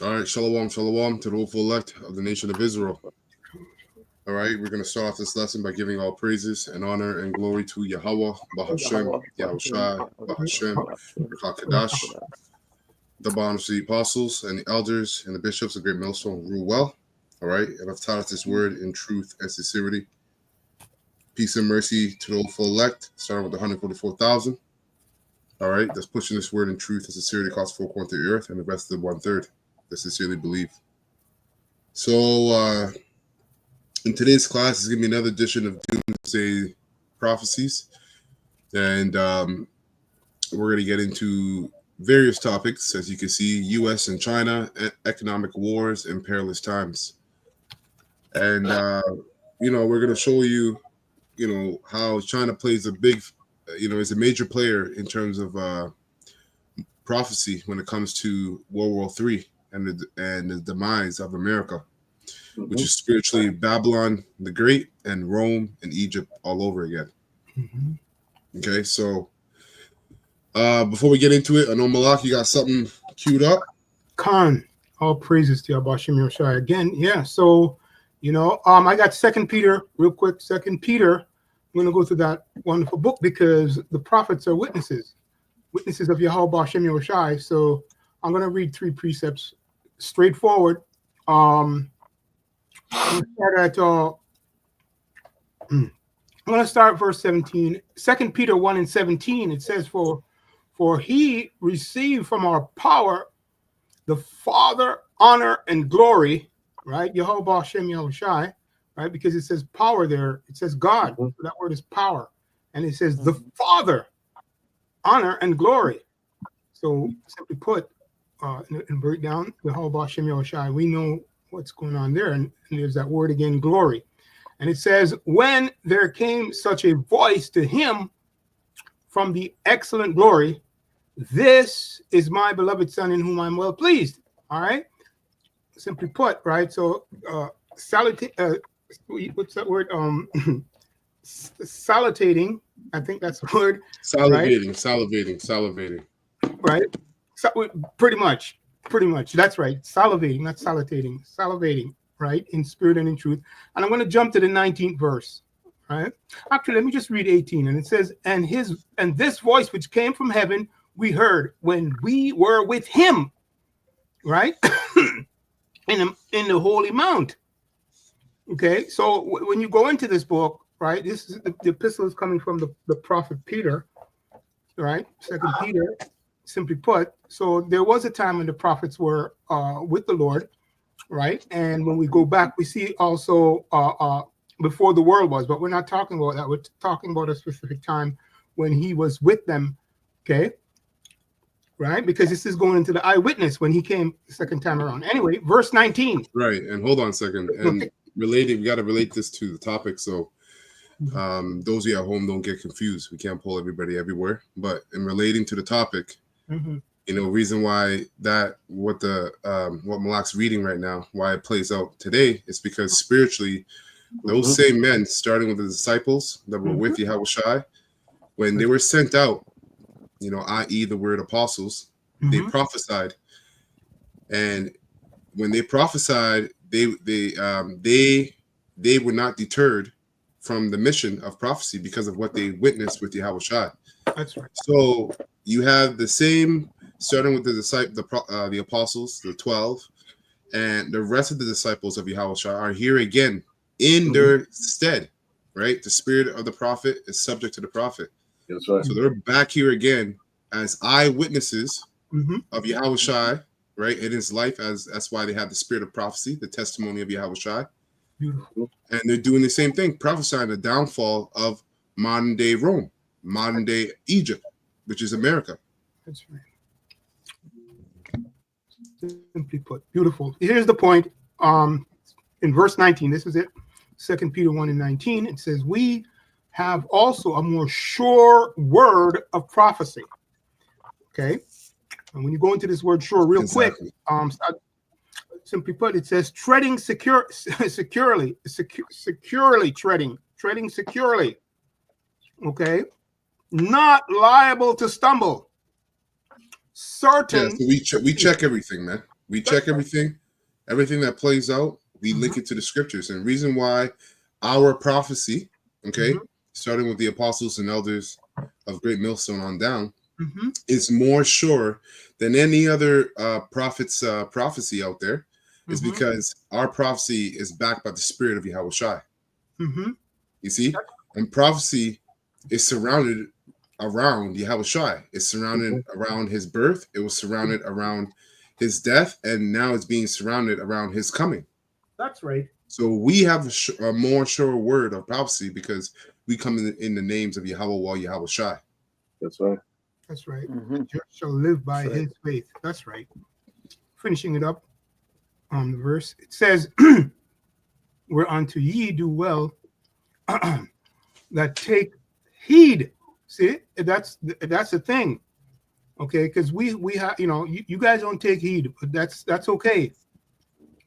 All right, shalom, shalom to the hopeful elect of the nation of Israel. All right, we're going to start off this lesson by giving all praises and honor and glory to Yahweh, Bahashem, Yahushai, Bahashem, Kadash, the bonds of the apostles and the elders and the bishops of Great Millstone rule well. All right, and I've taught us this word in truth and sincerity. Peace and mercy to the hopeful elect, starting with the 144,000. All right, that's pushing this word in truth and sincerity across 4 corners of the earth, and the rest of the 1/3 that sincerely believe. So, in today's class is going to be another edition of Doomsday Prophecies, and we're going to get into various topics, as you can see: U.S. and China, economic wars, and perilous times. And we're going to show you, how China plays a big, is a major player in terms of prophecy when it comes to World War III and the demise of America, which is spiritually Babylon the Great and Rome and Egypt all over again. Okay, so before we get into it, I know Malak, you got something queued up. Khan, all praises to Yahweh Shai again. Yeah, so I got 2 Peter real quick. 2 Peter, I'm going to go through that wonderful book because the prophets are witnesses of Yahweh Shai. So I'm going to read 3 precepts straightforward. I'm going to start at verse 17. 2 Peter 1 and 17, it says, For he received from our power the Father, honor, and glory, right? Yehovah Hashem Yahushai, right? Because it says power there. It says God. So that word is power. And it says the Father, honor, and glory. So simply put, and break down Yehovah Hashem Yahushai, we know what's going on there. And there's that word again, glory. And it says, when there came such a voice to him from the excellent glory, this is my beloved Son in whom I'm well pleased. All right. Simply put, right? So, what's that word? Salutating. I think that's the word. Salivating, right? salivating. Right. So, pretty much. That's right. Salivating, not salutating. Salivating, right? In spirit and in truth. And I'm going to jump to the 19th verse. Right. Actually, let me just read 18. And it says, and this voice which came from heaven we heard when we were with him, right? in the holy mount. Okay, so when you go into this book, right, this is the epistle is coming from the prophet Peter, right? 2 Peter, simply put. So there was a time when the prophets were with the Lord, right? And when we go back, we see also before the world was, but we're not talking about that. We're talking about a specific time when he was with them, okay? Right? Because this is going into the eyewitness when he came the second time around. Anyway, verse 19. Right, and hold on a second. And we got to relate this to the topic, so those of you at home don't get confused. We can't pull everybody everywhere. But in relating to the topic, reason why what Malak's reading right now, why it plays out today, is because spiritually, those same men, starting with the disciples that were with Yahushai, when they were sent out, i.e. the word apostles, they prophesied. And when they prophesied, they were not deterred from the mission of prophecy because of what they witnessed with Yahushai. That's right. So you have the same, starting with the apostles, the 12, and the rest of the disciples of Yahushua are here again in their stead, right? The spirit of the prophet is subject to the prophet. That's right. So they're back here again as eyewitnesses of Yahushua, right? In his life, that's why they have the spirit of prophecy, the testimony of Yahushua. Beautiful. And they're doing the same thing, prophesying the downfall of modern day Rome, modern day Egypt, which is America. That's right. Simply put, beautiful. Here's the point. In verse 19, this is it. 2 Peter 1 and 19, it says, we have also a more sure word of prophecy. Okay. And when you go into this word sure real quick, simply put, it says treading securely treading securely. Okay. Not liable to stumble. certain. So we check everything, man. We check everything that plays out. We link it to the scriptures, and reason why our prophecy, okay, starting with the apostles and elders of Great Millstone on down, is more sure than any other prophet's prophecy out there, is because our prophecy is backed by the Spirit of Yahweh Shai. You see, and prophecy is surrounded around Yahweh Shai. It's surrounded around his birth. It was surrounded around his death, and now it's being surrounded around his coming. That's right. So we have a more sure word of prophecy because we come in the names of Yahweh while Yahweh Shai. That's right. That's right. The just shall live by his faith. That's right. Finishing it up on the verse, it says, whereunto ye do well that take heed. See, that's the thing. Okay, because we have, you guys don't take heed, but that's okay.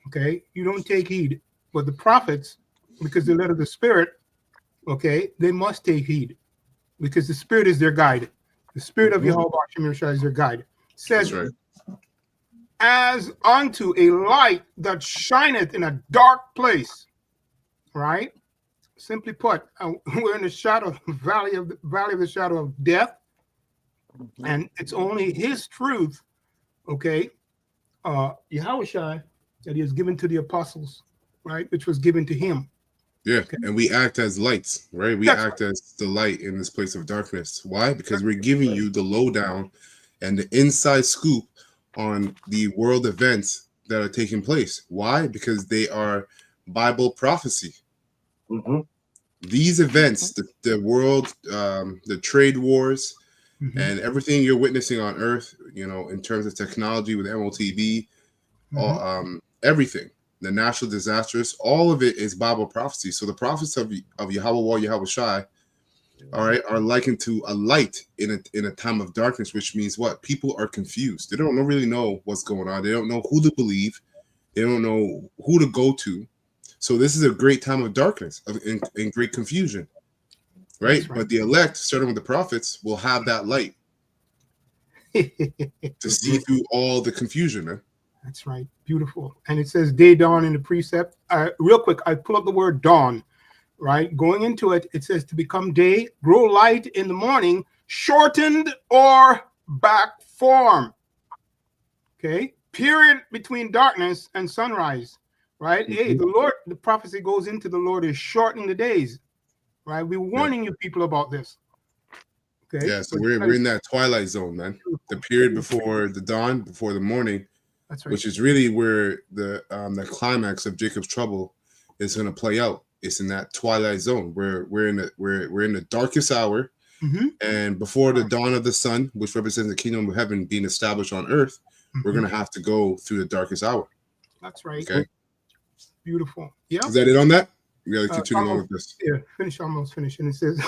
Okay, you don't take heed, but the prophets, because they're led of the Spirit, okay, they must take heed because the Spirit is their guide. The Spirit of Yahweh Hashem Yeshua is their guide. It says, right. As unto a light that shineth in a dark place, right? Simply put, we're in the shadow, valley of the shadow of death, and it's only His truth, okay, Yahushua, that He has given to the apostles, right, which was given to Him. Yeah, and we act as lights, right? We act as the light in this place of darkness. Why? Because we're giving you the lowdown and the inside scoop on the world events that are taking place. Why? Because they are Bible prophecy. These events, the world, the trade wars, and everything you're witnessing on Earth, in terms of technology with MOTV, everything. The natural disasters, all of it is Bible prophecy. So the prophets of Yahweh Yahweh Shai, all right, are likened to a light in a time of darkness, which means what? People are confused. They don't really know what's going on. They don't know who to believe. They don't know who to go to. So this is a great time of darkness and great confusion, right? But the elect, starting with the prophets, will have that light to see through all the confusion, man. That's right. Beautiful. And it says day dawn in the precept. Real quick, I pull up the word dawn, right? Going into it, it says to become day, grow light in the morning, shortened or back form. Okay. Period between darkness and sunrise, right? Hey, the Lord, the prophecy goes into the Lord is shortening the days, right? We're warning you people about this. Okay. Yeah. So we're in that twilight zone, man. The period before the dawn, before the morning. That's right. Which is really where the climax of Jacob's trouble is going to play out. It's in that twilight zone where we're in the darkest hour, and before the dawn of the sun, which represents the kingdom of heaven being established on earth, we're going to have to go through the darkest hour. That's right. Okay. Beautiful. Yeah. Is that it on that? We got to continue on with this. Yeah. Almost finished. And it says,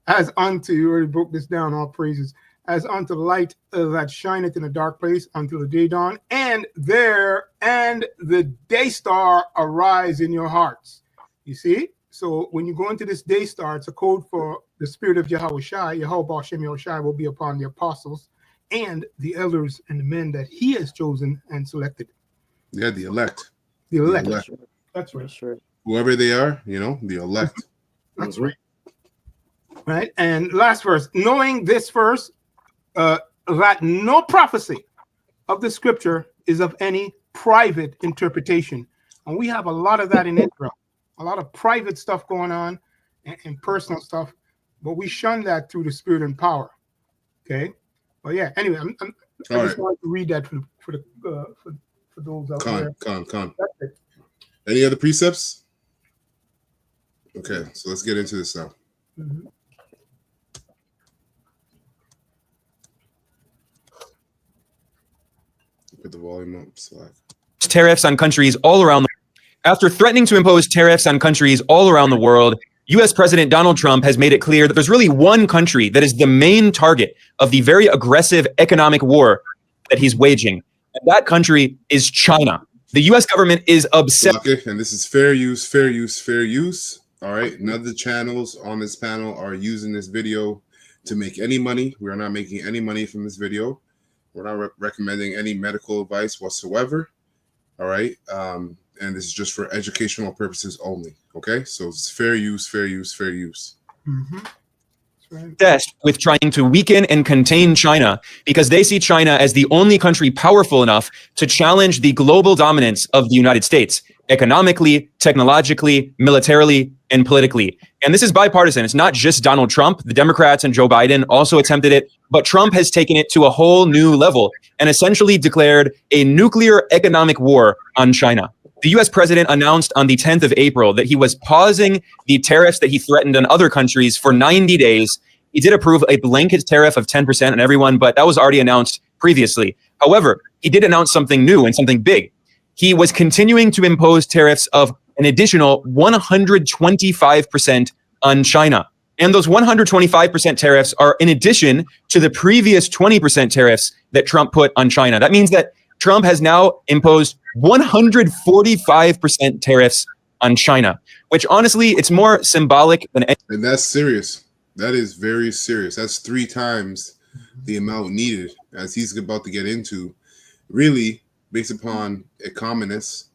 as unto, you already broke this down. All praises. As unto the light that shineth in a dark place until the day dawn, and the day star arise in your hearts. You see? So when you go into this day star, it's a code for the Spirit of Yahweh Shai. Yahweh Hashem Yahweh Shai will be upon the apostles and the elders and the men that He has chosen and selected. Yeah, the elect. The elect. That's right. Whoever they are, the elect. That's right. Right. And last verse, knowing this verse, that no prophecy of the scripture is of any private interpretation. And we have a lot of that in Israel, a lot of private stuff going on and personal stuff, but we shun that through the Spirit and power. Okay. Well, yeah. Anyway, I just wanted to read that for those out there. Con. Any other precepts? Okay, so let's get into this now. Put the volume up, Slack. Tariffs on countries all around the After threatening to impose tariffs on countries all around the world, U.S. President Donald Trump has made it clear that there's really one country that is the main target of the very aggressive economic war that he's waging. And that country is China. The U.S. government is obsessed. Okay, and this is fair use. All right, none of the channels on this panel are using this video to make any money. We are not making any money from this video. We're not recommending any medical advice whatsoever. All right. And this is just for educational purposes only. Okay. So it's fair use, fair use, fair use. Mm-hmm. That's right. Obsessed with trying to weaken and contain China because they see China as the only country powerful enough to challenge the global dominance of the United States economically, technologically, militarily, and politically. And this is bipartisan. It's not just Donald Trump. The Democrats and Joe Biden also attempted it, but Trump has taken it to a whole new level and essentially declared a nuclear economic war on China. The US president announced on the 10th of April that he was pausing the tariffs that he threatened on other countries for 90 days. He did approve a blanket tariff of 10% on everyone, but that was already announced previously. However, he did announce something new and something big. He was continuing to impose tariffs of an additional 125% on China. And those 125% tariffs are in addition to the previous 20% tariffs that Trump put on China. That means that Trump has now imposed 145% tariffs on China, which honestly, it's more symbolic than anything. And that's serious. That is very serious. That's 3 times the amount needed, as he's about to get into. Really, based upon economists,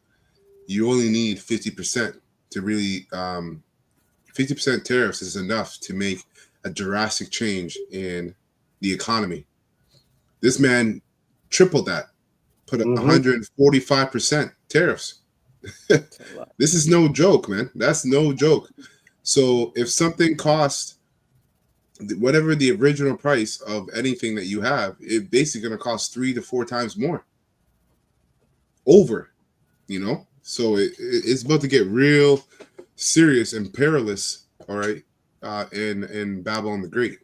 you only need 50% to really 50% tariffs is enough to make a drastic change in the economy. This man tripled that, put 145% tariffs. This is no joke, man. That's no joke. So if something costs whatever the original price of anything that you have, it basically going to cost 3 to 4 times more. Over, you know? So it's about to get real serious and perilous, all right, in Babylon the Great.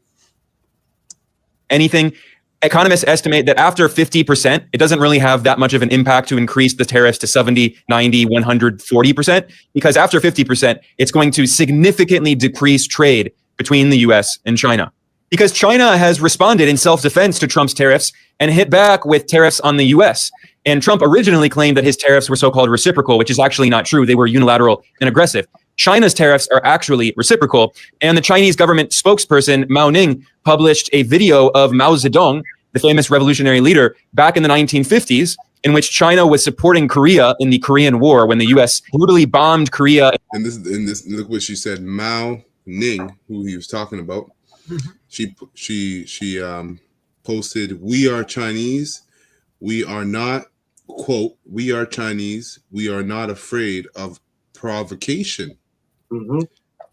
Anything. Economists estimate that after 50%, it doesn't really have that much of an impact to increase the tariffs to 70, 90, 140%, because after 50%, it's going to significantly decrease trade between the US and China. Because China has responded in self-defense to Trump's tariffs and hit back with tariffs on the US. And Trump originally claimed that his tariffs were so-called reciprocal, which is actually not true. They were unilateral and aggressive. China's tariffs are actually reciprocal. And the Chinese government spokesperson, Mao Ning, published a video of Mao Zedong, the famous revolutionary leader, back in the 1950s, in which China was supporting Korea in the Korean War when the U.S. brutally bombed Korea. And this, look what she said. Mao Ning, who he was talking about, she posted, "We are Chinese. We are not, quote, we are Chinese. We are not afraid of provocation.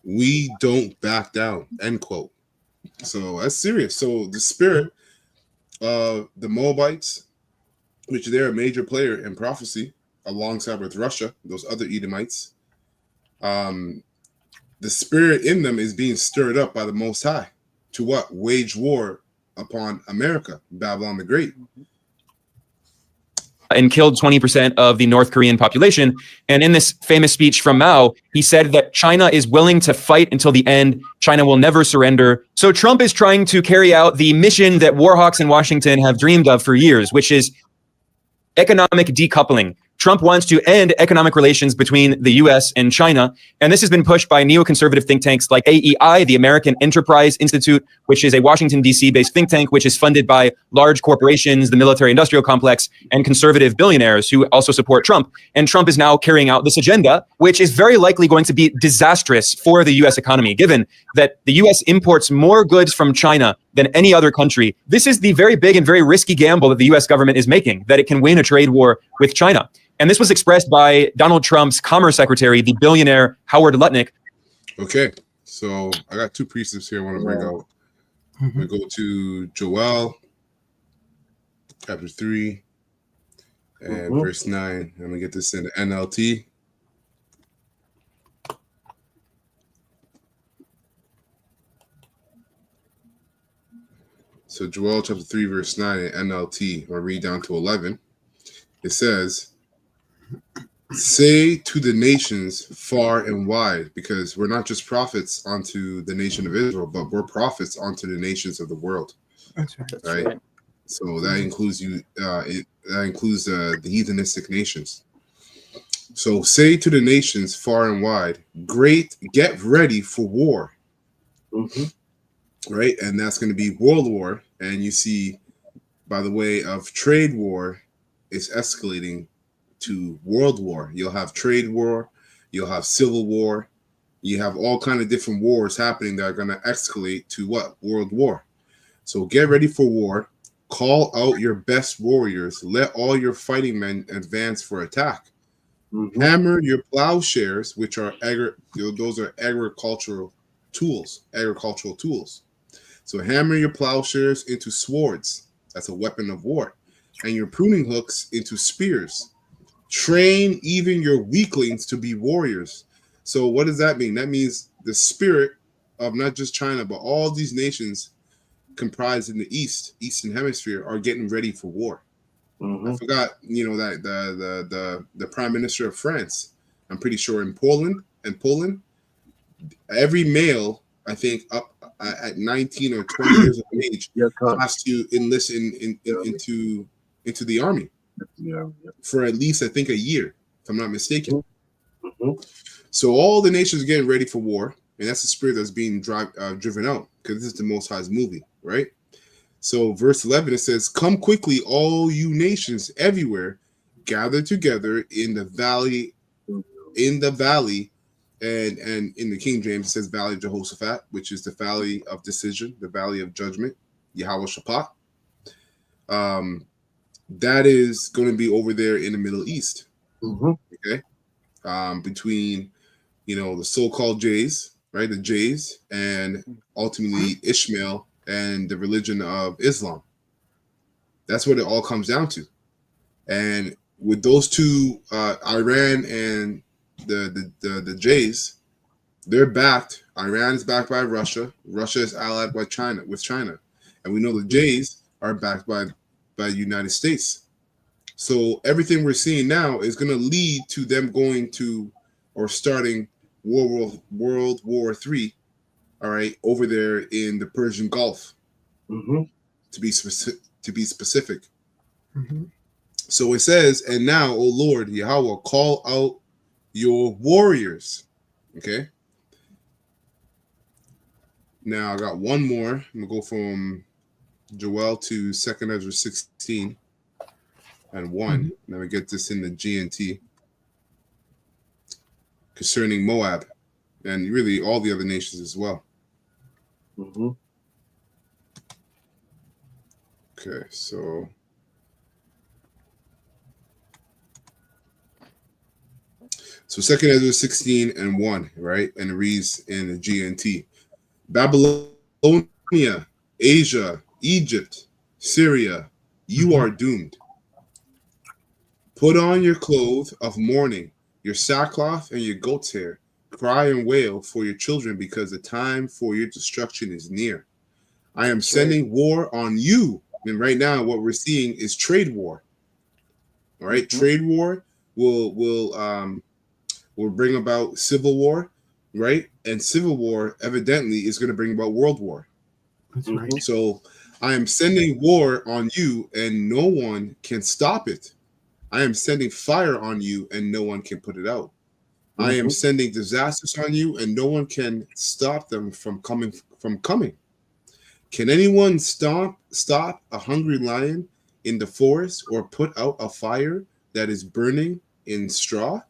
We don't back down," end quote. So that's serious. So the spirit of the Moabites, which they're a major player in prophecy, alongside with Russia, those other Edomites, the spirit in them is being stirred up by the Most High to what? Wage war upon America, Babylon the Great. And killed 20% of the North Korean population. And in this famous speech from Mao, he said that China is willing to fight until the end. China will never surrender. So Trump is trying to carry out the mission that warhawks in Washington have dreamed of for years, which is economic decoupling. Trump wants to end economic relations between the U.S. and China. And this has been pushed by neoconservative think tanks like AEI, the American Enterprise Institute, which is a Washington, D.C. based think tank, which is funded by large corporations, the military industrial complex, and conservative billionaires who also support Trump. And Trump is now carrying out this agenda, which is very likely going to be disastrous for the U.S. economy, given that the U.S. imports more goods from China than any other country. This is the very big and very risky gamble that the U.S. government is making, that it can win a trade war with China. And this was expressed by Donald Trump's Commerce Secretary, the billionaire Howard Lutnick. Okay, so I got 2 precepts here I want to bring out. We go to Joel, chapter 3, and verse 9. I'm going to get this in the NLT. So Joel chapter 3, verse 9 in NLT. I'll read down to 11. It says, "Say to the nations far and wide," because we're not just prophets unto the nation of Israel, but we're prophets unto the nations of the world. That's right. Right? So that includes you. That includes the heathenistic nations. So say to the nations far and wide, "Great, get ready for war." Right, and that's going to be world war. And you see by the way of trade war is escalating to world war. You'll have trade war, you'll have civil war, you have all kind of different wars happening that are going to escalate to what? World war. So get ready for war. Call out your best warriors. Let all your fighting men advance for attack. Hammer your plowshares, which are those are agricultural tools. Agricultural tools. So hammer your plowshares into swords. That's a weapon of war. And your pruning hooks into spears. Train even your weaklings to be warriors. So what does that mean? That means the spirit of not just China, but all these nations comprised in the Eastern Hemisphere are getting ready for war. I forgot, that the Prime Minister of France, I'm pretty sure in Poland, every male, I think up at 19 or 20 years of age, has to enlist into the army for at least, I think, a year, if I'm not mistaken. So all the nations are getting ready for war, and that's the spirit that's being driven out, because this is the Most High's movie, right? So verse 11, it says, "Come quickly, all you nations everywhere, gather together in the valley, and in the King James it says Valley of Jehoshaphat, which is the valley of decision, the valley of judgment, Yahweh Shaphat. That is going to be over there in the Middle East, okay, between the so-called Jays, right, the Jays, and ultimately Ishmael and the religion of Islam. That's what it all comes down to. And with those two, Iran and the Jays, they're backed. Iran is backed by Russia. Russia is allied by China, and we know the Jays are backed by the United States. So everything we're seeing now is going to lead to them going to or starting World War III. All right, over there in the Persian Gulf, to be specific. So it says, "And now, O Lord Yahweh, call out your warriors." Okay. Now I got one more. I'm gonna go from Joel to 2 Ezra 16 and 1. Then we get this in the GNT concerning Moab and really all the other nations as well. Okay, so Second Ezra 16 and 1, right? And it reads in the GNT: Babylonia, Asia, Egypt, Syria, you are doomed. Put on your clothes of mourning, your sackcloth and your goat's hair. Cry and wail for your children, because the time for your destruction is near. I am sending war on you. And right now what we're seeing is trade war. All right, trade war will bring about civil war, right? And civil war evidently is going to bring about world war. That's right. So I am sending war on you, and no one can stop it. I am sending fire on you, and no one can put it out. I am sending disasters on you, and no one can stop them from coming. Can anyone stop a hungry lion in the forest, or put out a fire that is burning in straw,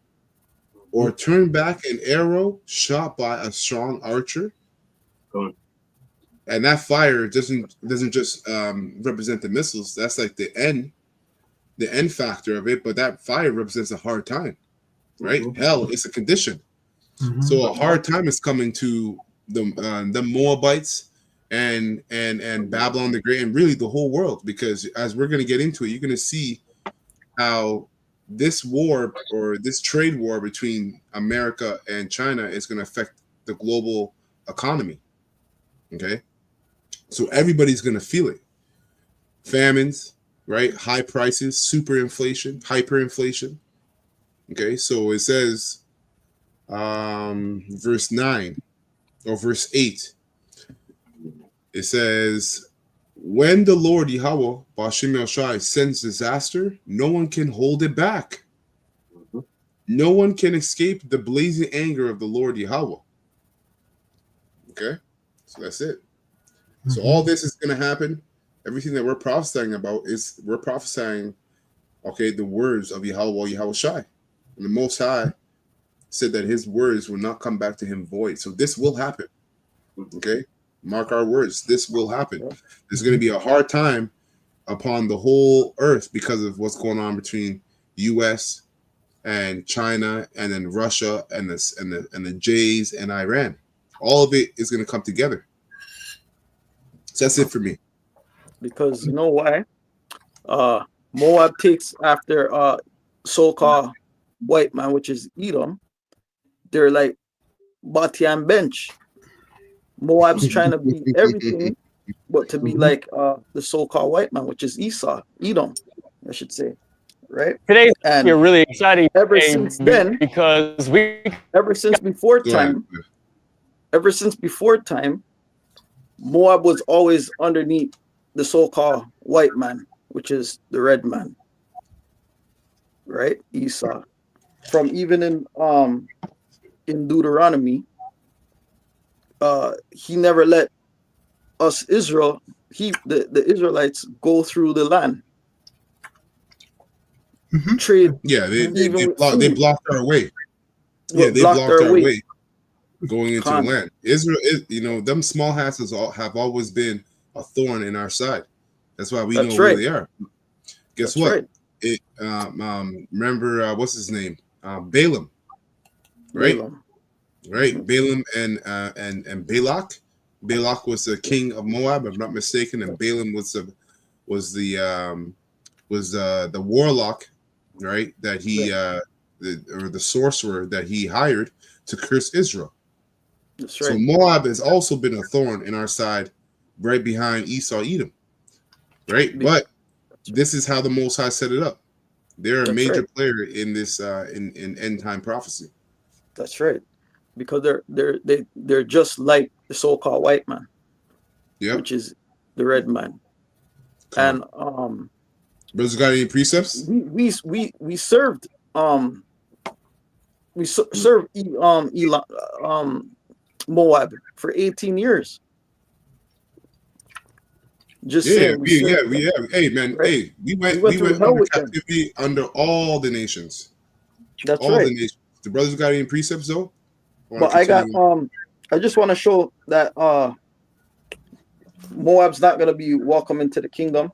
or turn back an arrow shot by a strong archer? And that fire doesn't just represent the missiles. That's like the end factor of it. But that fire represents a hard time, right? Hell is a condition. So a hard time is coming to the Moabites and Babylon the Great, and really the whole world, because as we're going to get into it, you're going to see how this war, or this trade war between America and China, is going to affect the global economy. Okay, so everybody's going to feel it. Famines, right? High prices, superinflation, hyperinflation. Okay, so it says, verse 9 or verse 8, it says, "When the Lord Yahweh Bashim El Shai sends disaster, no one can hold it back. No one can escape the blazing anger of the Lord Yahweh." Okay, so that's it. So all this is going to happen Everything that we're prophesying about is we're prophesying, okay, the words of Yahweh Shai. And the Most High said that his words will not come back to him void. So this will happen. Okay? Mark our words. This will happen. There's going to be a hard time upon the whole earth because of what's going on between US and China and then Russia and the Jays and Iran. All of it is going to come together. So that's it for me. Because you know why? Moab takes after so-called white man, which is Edom. They're like Bati and Bench. Moab's trying to be everything but to be like the so-called white man, which is Edom, I should say. Right? Today And we're really exciting ever since then, because ever since before time, Moab was always underneath the so-called white man, which is the red man, right? Esau. From even in Deuteronomy, he never let us the Israelites go through the land. Trade. Yeah, they blocked our way. Yeah, they blocked our way going into the land. Israel is, them small hats have always been a thorn in our side. That's why we know who they are. Guess what? Right. Remember what's his name? Balaam, right? Balaam and Balak. Balak was the king of Moab, if I'm not mistaken, and Balaam was the warlock, right? That he the sorcerer that he hired to curse Israel. That's right. So Moab has also been a thorn in our side, right behind Esau, Edom, right? But this is how the Most High set it up. They're a major player in this in end time prophecy. That's right, because they're just like the so-called white man, which is the red man. And brothers got any precepts? We served Moab for 18 years. Just saying, we have. Hey man, right? Hey, we went into captivity under all the nations. That's all right. The nations. The brothers got any precepts though? But I got I just want to show that Moab's not gonna be welcome into the kingdom.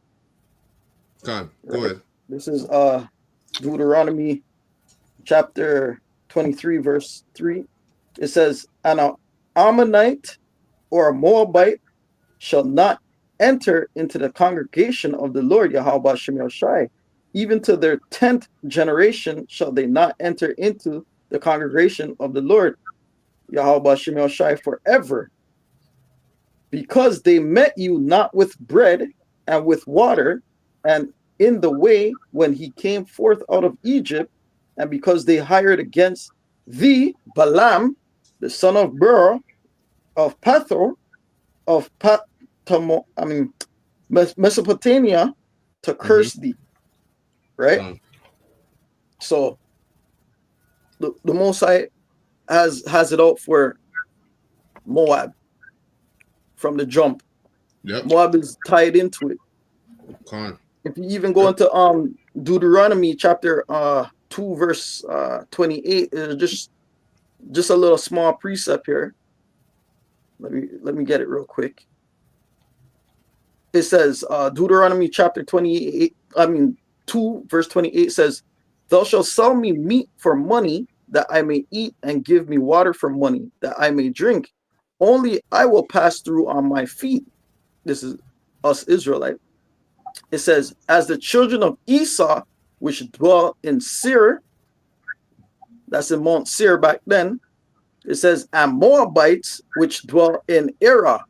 Go ahead. This is Deuteronomy chapter 23, verse 3. It says, "An Ammonite or a Moabite shall not enter into the congregation of the Lord Yahweh Shem Shai. Even to their 10th generation shall they not enter into the congregation of the Lord Yahweh Shem Shai forever. Because they met you not with bread and with water, and in the way when he came forth out of Egypt, and because they hired against thee Balaam, the son of Beor, of Pethor, of Mesopotamia, to curse thee." Right? So the Most High has it out for Moab from the jump. Yep. Moab is tied into it. If you even go into Deuteronomy chapter 2 verse 28, is just a little small precept here. Let me get it real quick. It says Deuteronomy chapter 28, 2 verse 28 says, "Thou shalt sell me meat for money, that I may eat, and give me water for money, that I may drink. Only I will pass through on my feet." This is us Israelite. It says, "As the children of Esau, which dwell in Seir," that's in Mount Seir back then. It says, "and Moabites, which dwell in Ar."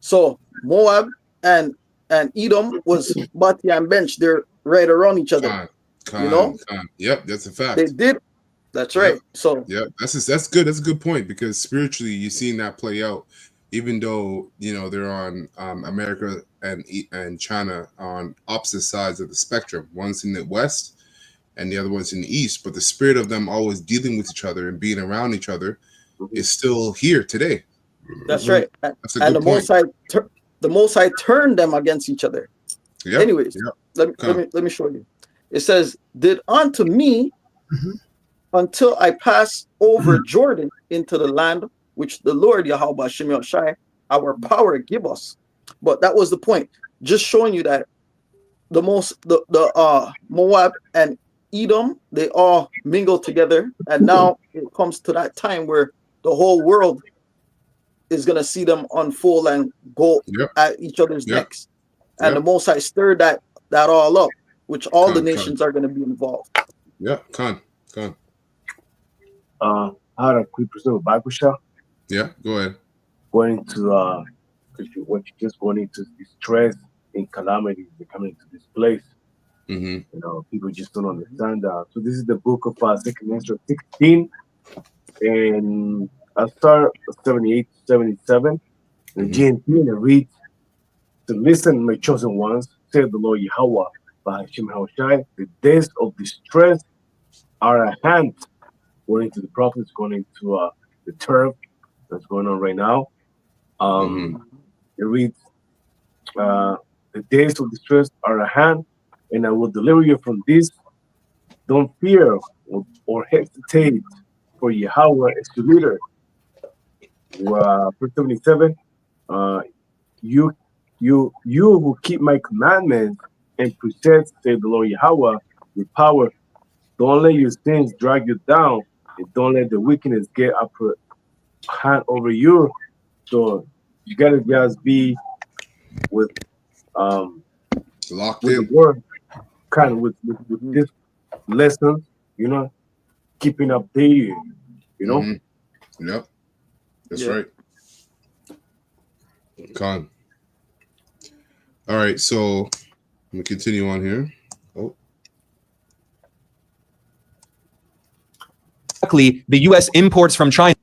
So Moab and Edom was Bati and Bench. They're right around each other. Yep, that's a fact. They did. That's right. Yep. So that's good. That's a good point, because spiritually you're seeing that play out. Even though they're on America and China on opposite sides of the spectrum. One's in the west and the other one's in the east, but the spirit of them always dealing with each other and being around each other is still here today. That's right. That's a good point. the Most High turned them against each other. Yep. Anyways, let me show you. It says, "Did unto me until I pass over Jordan into the land which the Lord Yahweh Shem Shai, our power give us." But that was the point. Just showing you that the Moab and Edom, they all mingle together, and now it comes to that time where the whole world is gonna see them unfold and go at each other's necks. And the Most High stirred that all up, which all the nations are gonna be involved. Yeah, Khan. How to quick pursue a Bible shop? Yeah, go ahead. Going to because what you just going into distress and calamities that coming into this place. You know, people just don't understand that. So this is the book of 2 Ezra 16, and I start 78 to 77. The GNT, and it reads, "To listen, my chosen ones, said the Lord Yahweh, by Hashem Hawashai, the days of distress are at hand." Going into the prophets, going into the turf that's going on right now. It reads, "The days of distress are at hand, and I will deliver you from this. Don't fear or hesitate, for Yahweh is your leader." Verse 77, you who keep my commandments and possess, say the Lord Yahweh, your power. Don't let your sins drag you down, and don't let the wickedness get upper hand over you. So you gotta just be with locked with in the word, kind of with this lesson, you know, keeping updated, you know. Yep, that's right. Khan. All right, so I'm gonna continue on here. Exactly, the U.S. imports from China,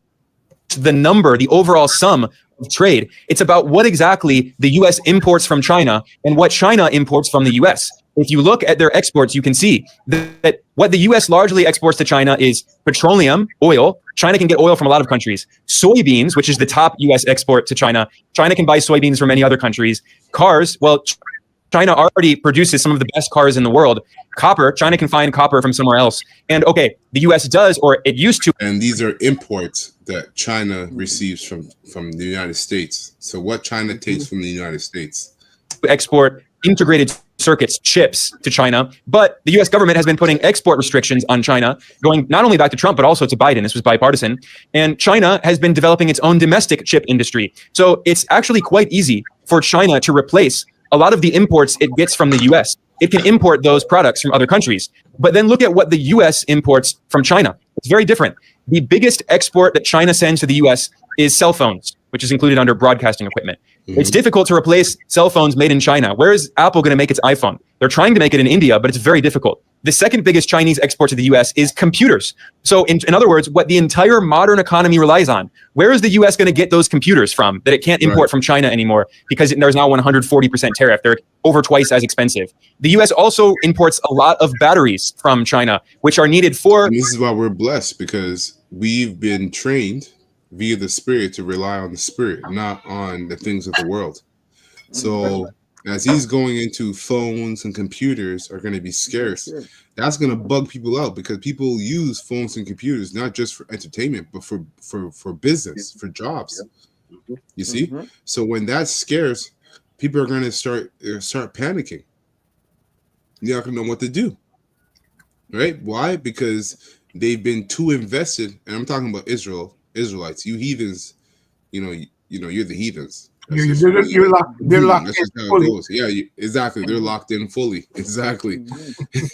the number, the overall sum of trade. It's about what exactly the U.S. imports from China and what China imports from the U.S. If you look at their exports, you can see that what the U.S. largely exports to China is petroleum, oil. China can get oil from a lot of countries. Soybeans, which is the top U.S. export to China. China can buy soybeans from many other countries. Cars, well, China already produces some of the best cars in the world. Copper, China can find copper from somewhere else. And okay, the U.S. does, or it used to. And these are imports that China receives from the United States. So what China takes from the United States. Export integrated circuits, chips to China. But the U.S. government has been putting export restrictions on China, going not only back to Trump, but also to Biden. This was bipartisan. And China has been developing its own domestic chip industry. So it's actually quite easy for China to replace a lot of the imports it gets from the U.S. It can import those products from other countries. But then look at what the U.S. imports from China. It's very different. The biggest export that China sends to the U.S. is cell phones, which is included under broadcasting equipment. It's difficult to replace cell phones made in China. Where is Apple going to make its iPhone? They're trying to make it in India, but it's very difficult. The second biggest Chinese export to the U.S. is computers. So in other words, what the entire modern economy relies on, where is the U.S. going to get those computers from that it can't import from China anymore because there's now 140% tariff? They're over twice as expensive. The U.S. also imports a lot of batteries from China, which are needed for... And this is why we're blessed, because we've been trained via the Spirit to rely on the Spirit, not on the things of the world. So as he's going into phones and computers are going to be scarce, that's going to bug people out, because people use phones and computers not just for entertainment, but for business, for jobs. You see? So when that's scarce, people are going to start panicking. You're not going to know what to do. Right? Why? Because they've been too invested, and I'm talking about Israelites, you heathens. You're the heathens. You're locked. They're locked. That's just how it goes. Yeah, exactly. They're locked in fully. Exactly.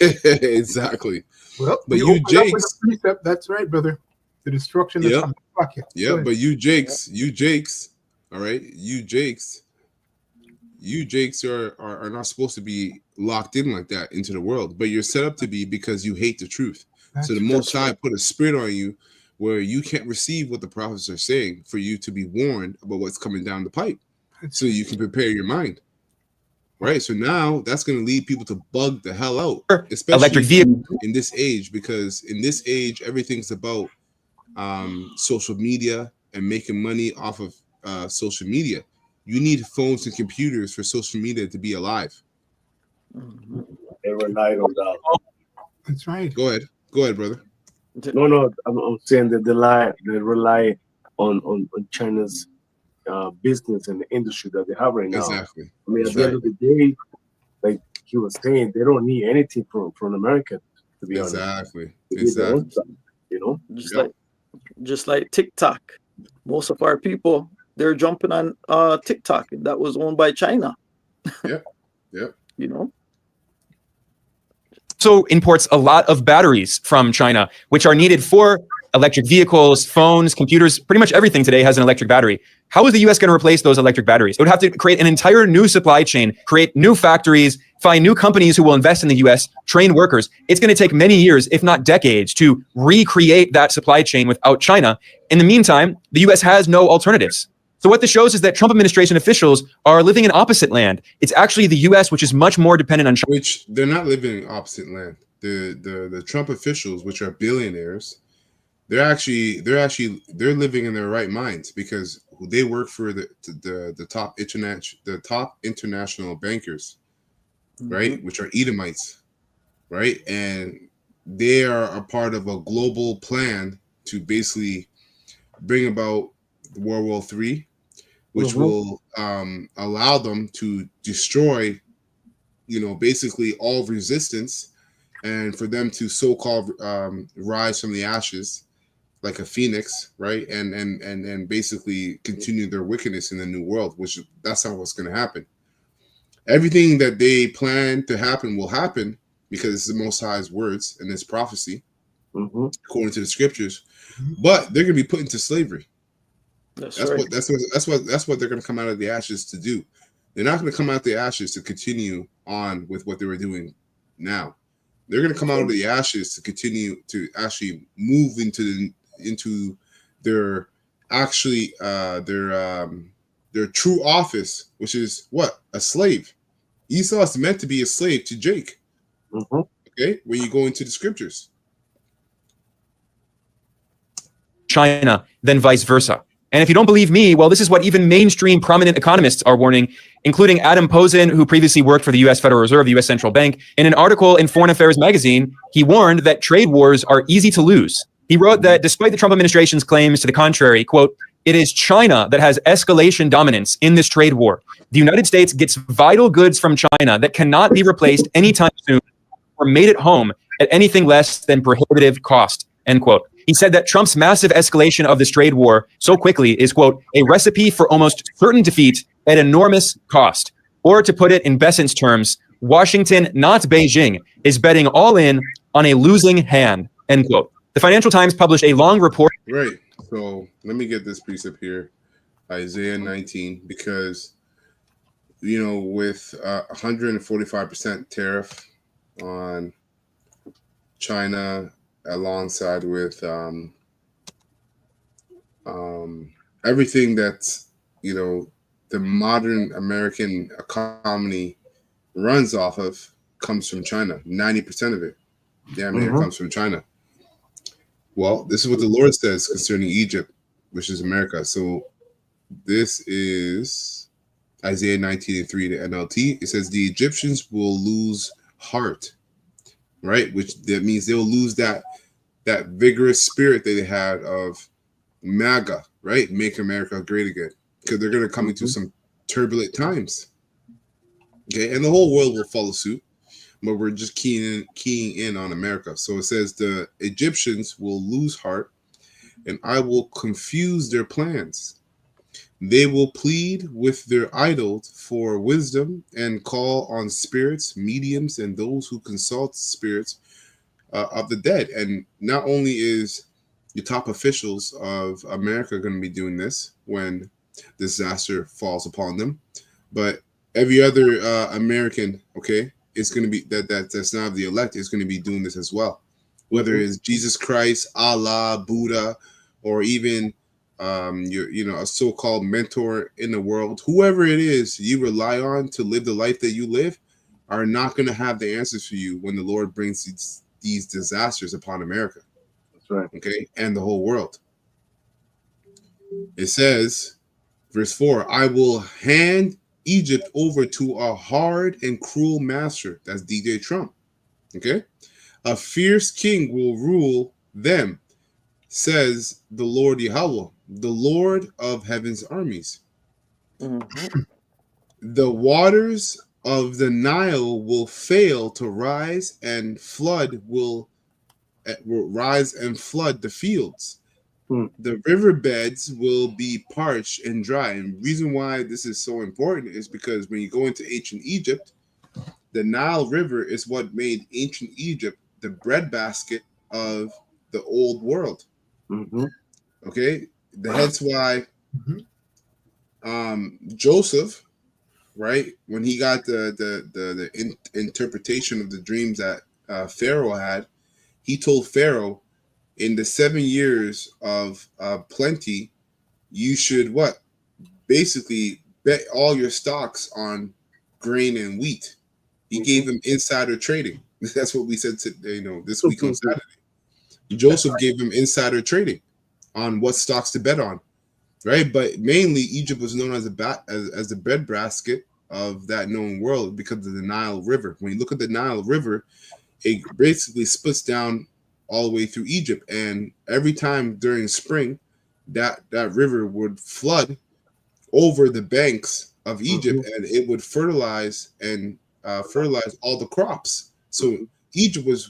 Exactly. Well, but you Jakes, that's right, brother. The destruction is coming. Fuck it. Yeah, but you Jakes, all right, you Jakes are not supposed to be locked in like that into the world, but you're set up to be because you hate the truth. So the Most High put a spirit on you where you can't receive what the prophets are saying, for you to be warned about what's coming down the pipe, so you can prepare your mind. Right. So now that's going to lead people to bug the hell out, especially electric vehicle in this age, because in this age, everything's about social media and making money off of social media. You need phones and computers for social media to be alive. They relied on that. That's right. Go ahead, brother. No, I'm saying that they rely on China's business and the industry that they have right now. Exactly. I mean, That's at the right. end of the day, like he was saying, they don't need anything from America, to be honest. Exactly. They need their own Exactly. stuff, you know? Just like TikTok. Most of our people, they're jumping on TikTok that was owned by China. Yep. You know? Also imports a lot of batteries from China, which are needed for electric vehicles, phones, computers. Pretty much everything today has an electric battery. How is the US going to replace those electric batteries? It would have to create an entire new supply chain, create new factories, find new companies who will invest in the US, train workers. It's going to take many years, if not decades, to recreate that supply chain without China. In the meantime, the US has no alternatives. So what this shows is that Trump administration officials are living in opposite land. It's actually the US, which is much more dependent on China. Which they're not living in opposite land. The Trump officials, which are billionaires, they're living in their right minds because they work for the top international bankers, right? Which are Edomites, right? And they are a part of a global plan to basically bring about World War III, which will allow them to destroy, basically all resistance, and for them to so-called rise from the ashes like a phoenix, right? And basically continue their wickedness in the new world, which that's not what's going to happen. Everything that they plan to happen will happen because it's the Most High's words and it's prophecy, according to the scriptures. But they're going to be put into slavery. That's right. That's what they're going to come out of the ashes to do. They're not going to come out of the ashes to continue on with what they were doing now. They're going to come out of the ashes to continue to actually move into their their true office, which is what? A slave. Esau is meant to be a slave to Jake. Okay, when you go into the scriptures. China, then vice versa. And if you don't believe me, well, this is what even mainstream prominent economists are warning, including Adam Posen, who previously worked for the U.S. Federal Reserve, the U.S. Central Bank. In an article in Foreign Affairs magazine, he warned that trade wars are easy to lose. He wrote that despite the Trump administration's claims to the contrary, quote, "It is China that has escalation dominance in this trade war. The United States gets vital goods from China that cannot be replaced anytime soon or made at home at anything less than prohibitive cost," end quote. He said that Trump's massive escalation of this trade war so quickly is, quote, "a recipe for almost certain defeat at enormous cost." Or to put it in Besson's terms, Washington, not Beijing, is betting all in on a losing hand, end quote. The Financial Times published a long report. Right. So let me get this piece up here, Isaiah 19, because, with 145% tariff on China, alongside with everything that's the modern American economy runs off of comes from China. 90% of it, comes from China. Well, this is what the Lord says concerning Egypt, which is America. So this is Isaiah 19:3, the NLT. It says the Egyptians will lose heart, right? Which that means they'll lose that vigorous spirit that they had of MAGA, right? Make America great again, because they're going to come into some turbulent times. Okay, and the whole world will follow suit, but we're just keying in on America. So it says the Egyptians will lose heart, and I will confuse their plans. They will plead with their idols for wisdom and call on spirits, mediums, and those who consult spirits of the dead. And not only is the top officials of America going to be doing this when disaster falls upon them, but every other American, okay, it's going to be that's not the elect is going to be doing this as well. Whether it's Jesus Christ, Allah, Buddha, or even a so-called mentor in the world, whoever it is you rely on to live the life that you live, are not going to have the answers for you when the Lord brings these disasters upon America. That's right. Okay, and the whole world. It says, Verse 4, I will hand Egypt over to a hard and cruel master. That's DJ Trump. Okay? A fierce king will rule them, says the Lord Yahweh, the Lord of heaven's armies. Mm-hmm. The waters of the Nile will fail to rise, and flood will rise and flood the fields. The riverbeds will be parched and dry. And the reason why this is so important is because when you go into ancient Egypt, the Nile River is what made ancient Egypt the breadbasket of the old world. Mm-hmm. Okay, hence why Joseph, right, when he got the interpretation of the dreams that Pharaoh had, he told Pharaoh, in the 7 years of plenty, you should what? Basically bet all your stocks on grain and wheat. He gave him insider trading. That's what we said this week on Saturday. Joseph gave him insider trading on what stocks to bet on, right? But mainly Egypt was known as as the breadbasket of that known world because of the Nile River. When you look at the Nile River, it basically splits down all the way through Egypt, and every time during spring, that river would flood over the banks of Egypt, and it would fertilize all the crops. So Egypt was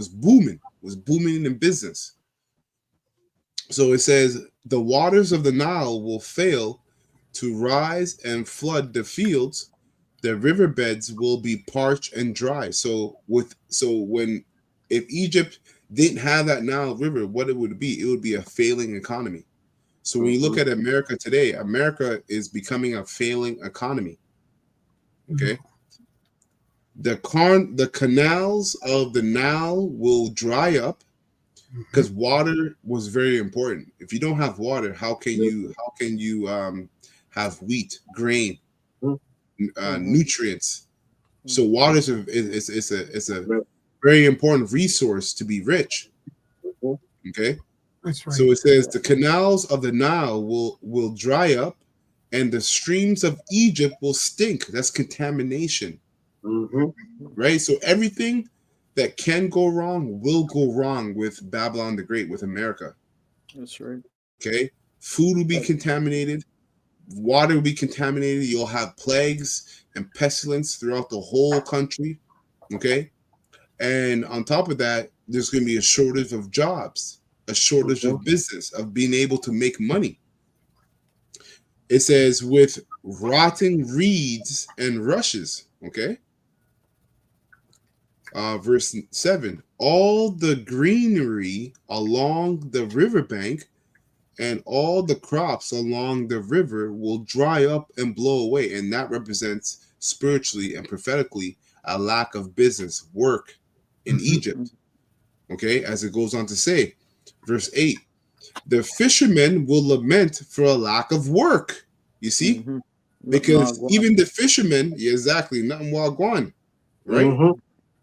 booming in business. So it says the waters of the Nile will fail to rise and flood the fields. The riverbeds will be parched and dry. If Egypt didn't have that Nile River, what it would be a failing economy. So when you look at America today, America is becoming a failing economy. Okay. The canals of the Nile will dry up because water was very important. If you don't have water, how can you have wheat, grain, nutrients? So water is a very important resource to be rich. Okay. That's right. So it says the canals of the Nile will dry up, and the streams of Egypt will stink. That's contamination, right? So everything that can go wrong will go wrong with Babylon the Great, with America. That's right. Okay, food will be contaminated, water will be contaminated. You'll have plagues and pestilence throughout the whole country. Okay, and on top of that, there's going to be a shortage of jobs, a shortage of business, of being able to make money. It says with rotting reeds and rushes. Okay. Verse 7, all the greenery along the riverbank and all the crops along the river will dry up and blow away. And that represents spiritually and prophetically a lack of business, work in Egypt. Okay, as it goes on to say, verse 8, the fishermen will lament for a lack of work. You see? Because even the fishermen, exactly, nothing wagwan, right?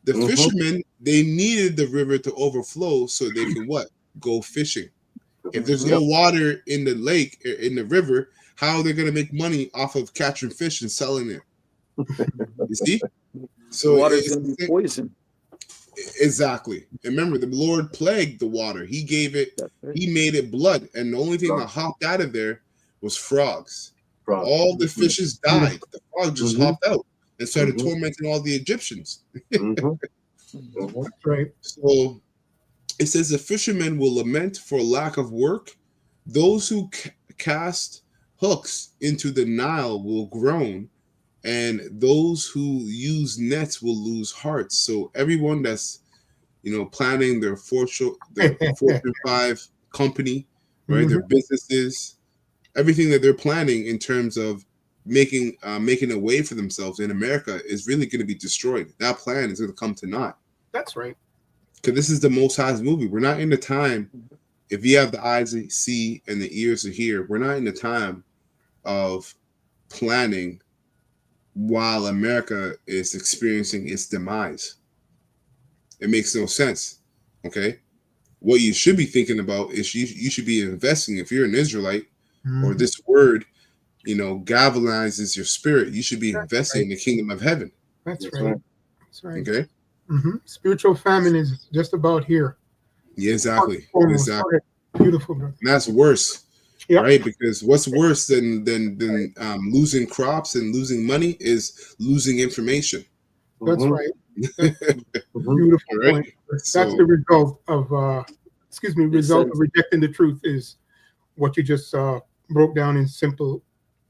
The fishermen, they needed the river to overflow so they can what? Go fishing. If there's no water in the lake, in the river, how are they going to make money off of catching fish and selling it? You see? So water's going to be poison. Exactly. And remember, the Lord plagued the water. He gave it, he made it blood. And the only thing that hopped out of there was frogs. All the fishes died. The frog just hopped out and started tormenting all the Egyptians. That's right. So it says the fishermen will lament for lack of work. Those who cast hooks into the Nile will groan, and those who use nets will lose hearts. So everyone that's planning their Fortune 5 company, right? Their businesses, everything that they're planning in terms of making a way for themselves in America is really going to be destroyed. That plan is going to come to naught. That's right. Because this is the Most High's movie. We're not in the time, if you have the eyes to see and the ears to hear, we're not in the time of planning while America is experiencing its demise. It makes no sense. Okay? What you should be thinking about is you should be investing. If you're an Israelite or this word galvanizes your spirit, you should be investing in the kingdom of heaven. That's right. That's right. Okay. Spiritual famine is just about here. Yeah, exactly. Almost. Exactly. Beautiful, brother. And that's worse, Yep. right? Because what's worse than losing crops and losing money is losing information. That's right. Beautiful Right? point. So, That's the result of result of rejecting the truth is what you just broke down in simple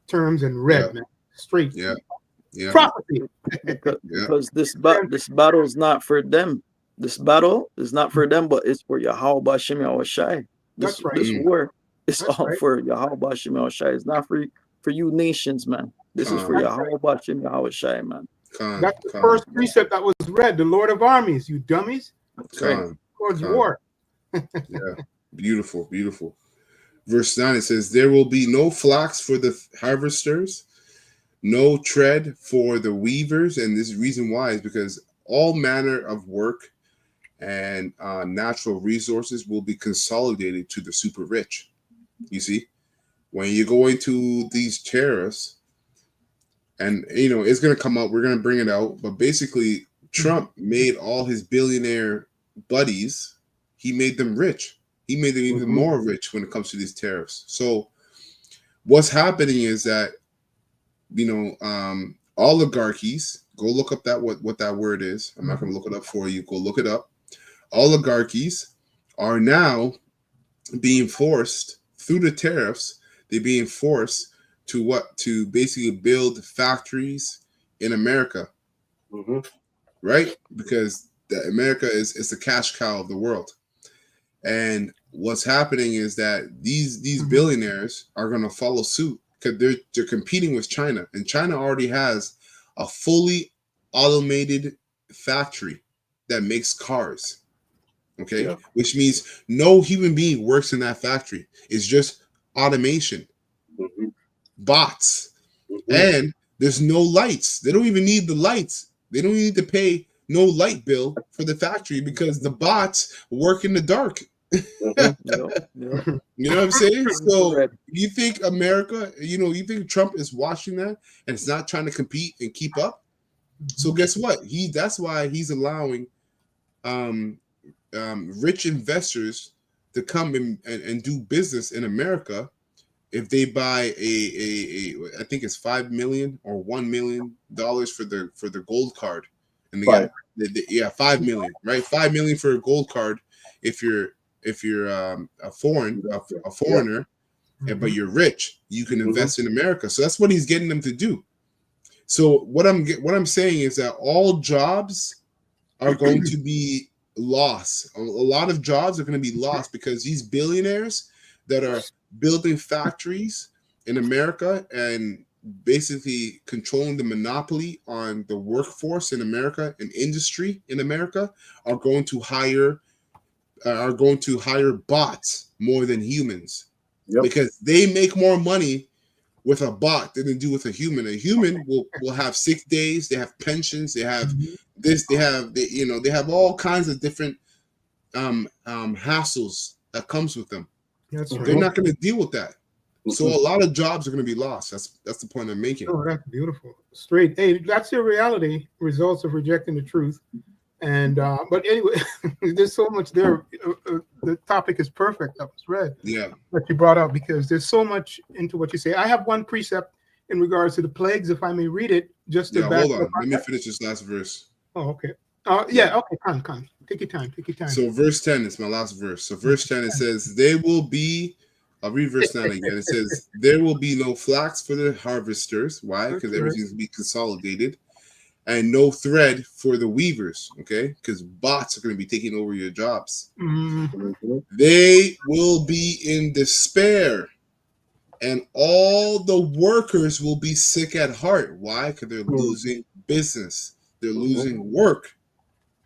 terms and read, man. Straight. Yeah. Prophecy. Because this battle is not for them. This battle is not for them, but it's for Yahweh Bashem Yahushai. This war is all for Yahweh Bashem Yahushai. It's not for you nations, man. This is for Yahweh Bashem Yahushai, man. That's the first precept that was read. The Lord of Armies, you dummies. Towards war. Yeah. Beautiful, beautiful. Verse 9, it says, there will be no flax for the harvesters, no tread for the weavers. And this reason why is because all manner of work and natural resources will be consolidated to the super rich. You see, when you go into these tariffs, and it's going to come up, we're going to bring it out, but basically Trump made all his billionaire buddies, he made them rich. He made them even more rich when it comes to these tariffs. So what's happening is that oligarchies, go look up what that word is. I'm not going to look it up for you. Go look it up. Oligarchies are now being forced through the tariffs. They're being forced to basically build factories in America, right? Because America is the cash cow of the world. And what's happening is that these billionaires are going to follow suit because they're competing with China, and China already has a fully automated factory that makes cars. Okay, which means no human being works in that factory. It's just automation, bots, and there's no lights. They don't even need the lights. They don't need to pay no light bill for the factory because the bots work in the dark. You know what I'm saying? So you think America, you think Trump is watching that and it's not trying to compete and keep up? So guess what? That's why he's allowing rich investors to come and do business in America if they buy I think it's $5 million or $1 million for the gold card, and they got $5 million, right? $5 million for a gold card if you're a foreigner, but you're rich, you can invest in America. So that's what he's getting them to do. So what I'm saying is that all jobs are going to be lost. A lot of jobs are going to be lost because these billionaires that are building factories in America and basically controlling the monopoly on the workforce in America and industry in America are going to hire bots more than humans, because they make more money with a bot than they do with a human. A human will have sick days, they have pensions, they have this, they have all kinds of different hassles that comes with them. They're not going to deal with that. So a lot of jobs are going to be lost. That's the point I'm making. Oh, that's beautiful. Straight. Hey, that's your reality. Results of rejecting the truth. And but anyway, there's so much there. The topic is perfect that was read. That you brought up, because there's so much into what you say. I have one precept in regards to the plagues, if I may read it. Just to back hold on. up. Let me finish this last verse. Oh, okay. Okay. Come. Take your time. So verse 10 is my last verse. So verse 10 it says, "There will be." I'll read verse 9 again. It says, "There will be no flax for the harvesters." Why? Because everything's going to be consolidated. And no thread for the weavers, okay? Because bots are going to be taking over your jobs. They will be in despair, and all the workers will be sick at heart. Why? Because they're losing business. They're losing work.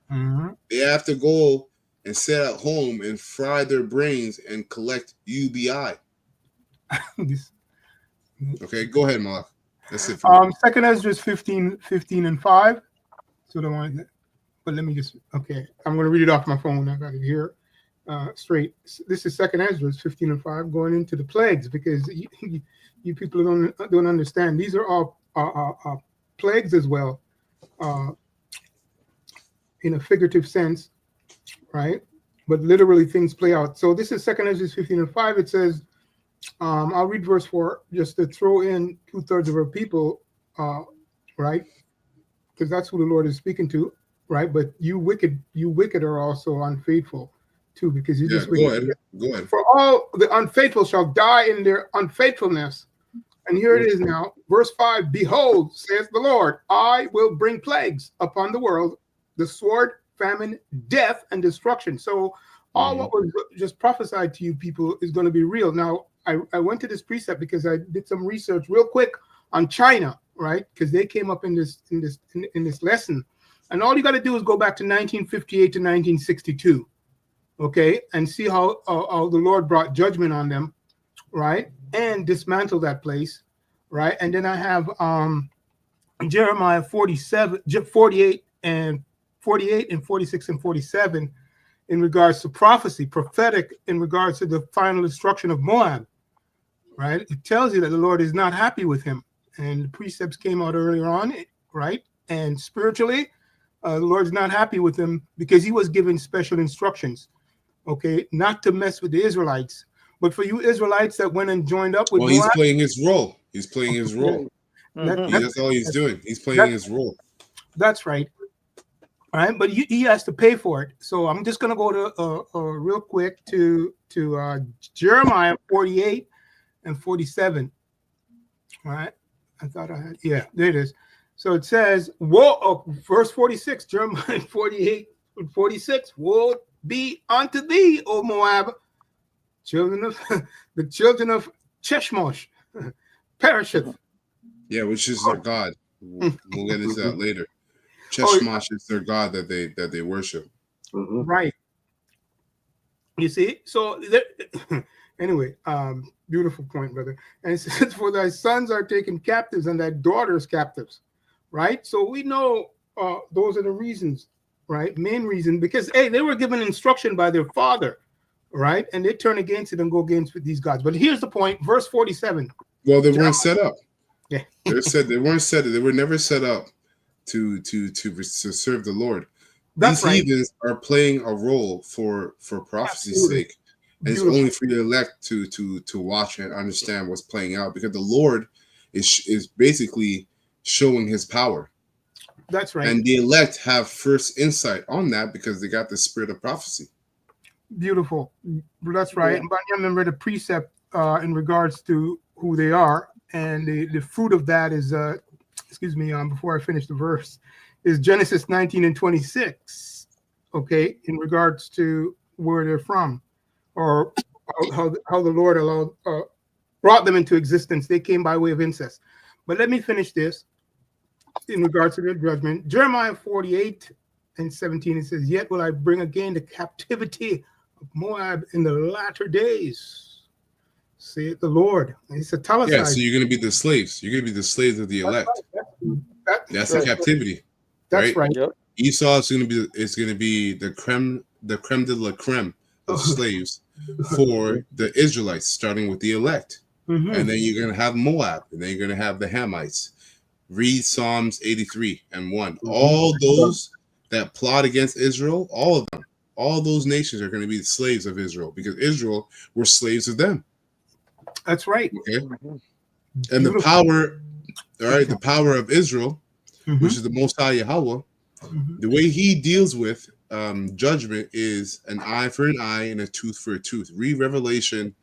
They have to go and sit at home and fry their brains and collect UBI. Okay, go ahead, Malak. That's it for me. Second Ezra is 15 and 5. So the one, but let me just, okay. I'm going to read it off my phone. I got it here straight. This is Second Ezra 15 and 5, going into the plagues, because you you people don't understand. These are all plagues as well, in a figurative sense, right? But literally things play out. So this is 2 Ezra 15:5. It says, I'll read verse 4 just to throw in 2/3 of our people, right? Because that's who the Lord is speaking to, right? But you wicked are also unfaithful too, because you just wicked. Go ahead. For all the unfaithful shall die in their unfaithfulness. And here it is now, verse 5, behold, says the Lord, I will bring plagues upon the world, the sword, famine, death, and destruction. So all what was just prophesied to you people is going to be real. Now, I went to this precept because I did some research real quick on China, right? Because they came up in this lesson. And all you got to do is go back to 1958 to 1962, okay, and see how the Lord brought judgment on them, right? And dismantle that place, right? And then I have Jeremiah 48 and 46 and 47 in regards to prophecy, prophetic in regards to the final destruction of Moab, right? It tells you that the Lord is not happy with him. And the precepts came out earlier on, right? And spiritually, the Lord's not happy with him because he was given special instructions, okay, not to mess with the Israelites. But for you Israelites that went and joined up with Moab, he's playing his role. He's playing his role. That's all he's doing. He's playing his role. That's right. All right, but he has to pay for it. So I'm just going to go to real quick to Jeremiah 48 and 47. All right, I thought I had, yeah, there it is. So it says, woe, verse 46, Jeremiah 48 and 46, woe be unto thee, O Moab, the children of Cheshmosh, perisheth. Yeah, which is their god. We'll get into that later. Cheshmosh is their god that they worship. Right. You see? So anyway, beautiful point, brother. And it says, for thy sons are taken captives and thy daughters captives. Right? So we know those are the reasons, right? Main reason, because hey, they were given instruction by their father, right? And they turn against it and go against these gods. But here's the point, verse 47. Well, they weren't set up. Yeah. They weren't set. They were never set up to serve the Lord. That's These heathens are playing a role for prophecy's sake. And it's only for the elect to watch and understand what's playing out, because the Lord is basically showing his power. That's right. And the elect have first insight on that because they got the spirit of prophecy. Beautiful. That's right. But I remember the precept in regards to who they are, and the fruit of that is before I finish the verse, is Genesis 19 and 26. Okay, in regards to where they're from, or how the Lord brought them into existence. They came by way of incest. But let me finish this in regards to their judgment. Jeremiah 48 and 17, it says, yet will I bring again the captivity of Moab in the latter days, saith the Lord. It's italicized. Yeah, so you're going to be the slaves. You're going to be the slaves of the elect. That's the captivity. That's right. Yep. Esau is going to be the creme de la creme of slaves for the Israelites, starting with the elect. And then you're going to have Moab, and then you're going to have the Hamites. Read Psalms 83 and 1. All those that plot against Israel, all of them, all those nations are going to be the slaves of Israel, because Israel were slaves of them. That's right. Okay. And the power, all right, the power of Israel, which is the Most High Yahweh, the way he deals with judgment is an eye for an eye and a tooth for a tooth. Read Revelation,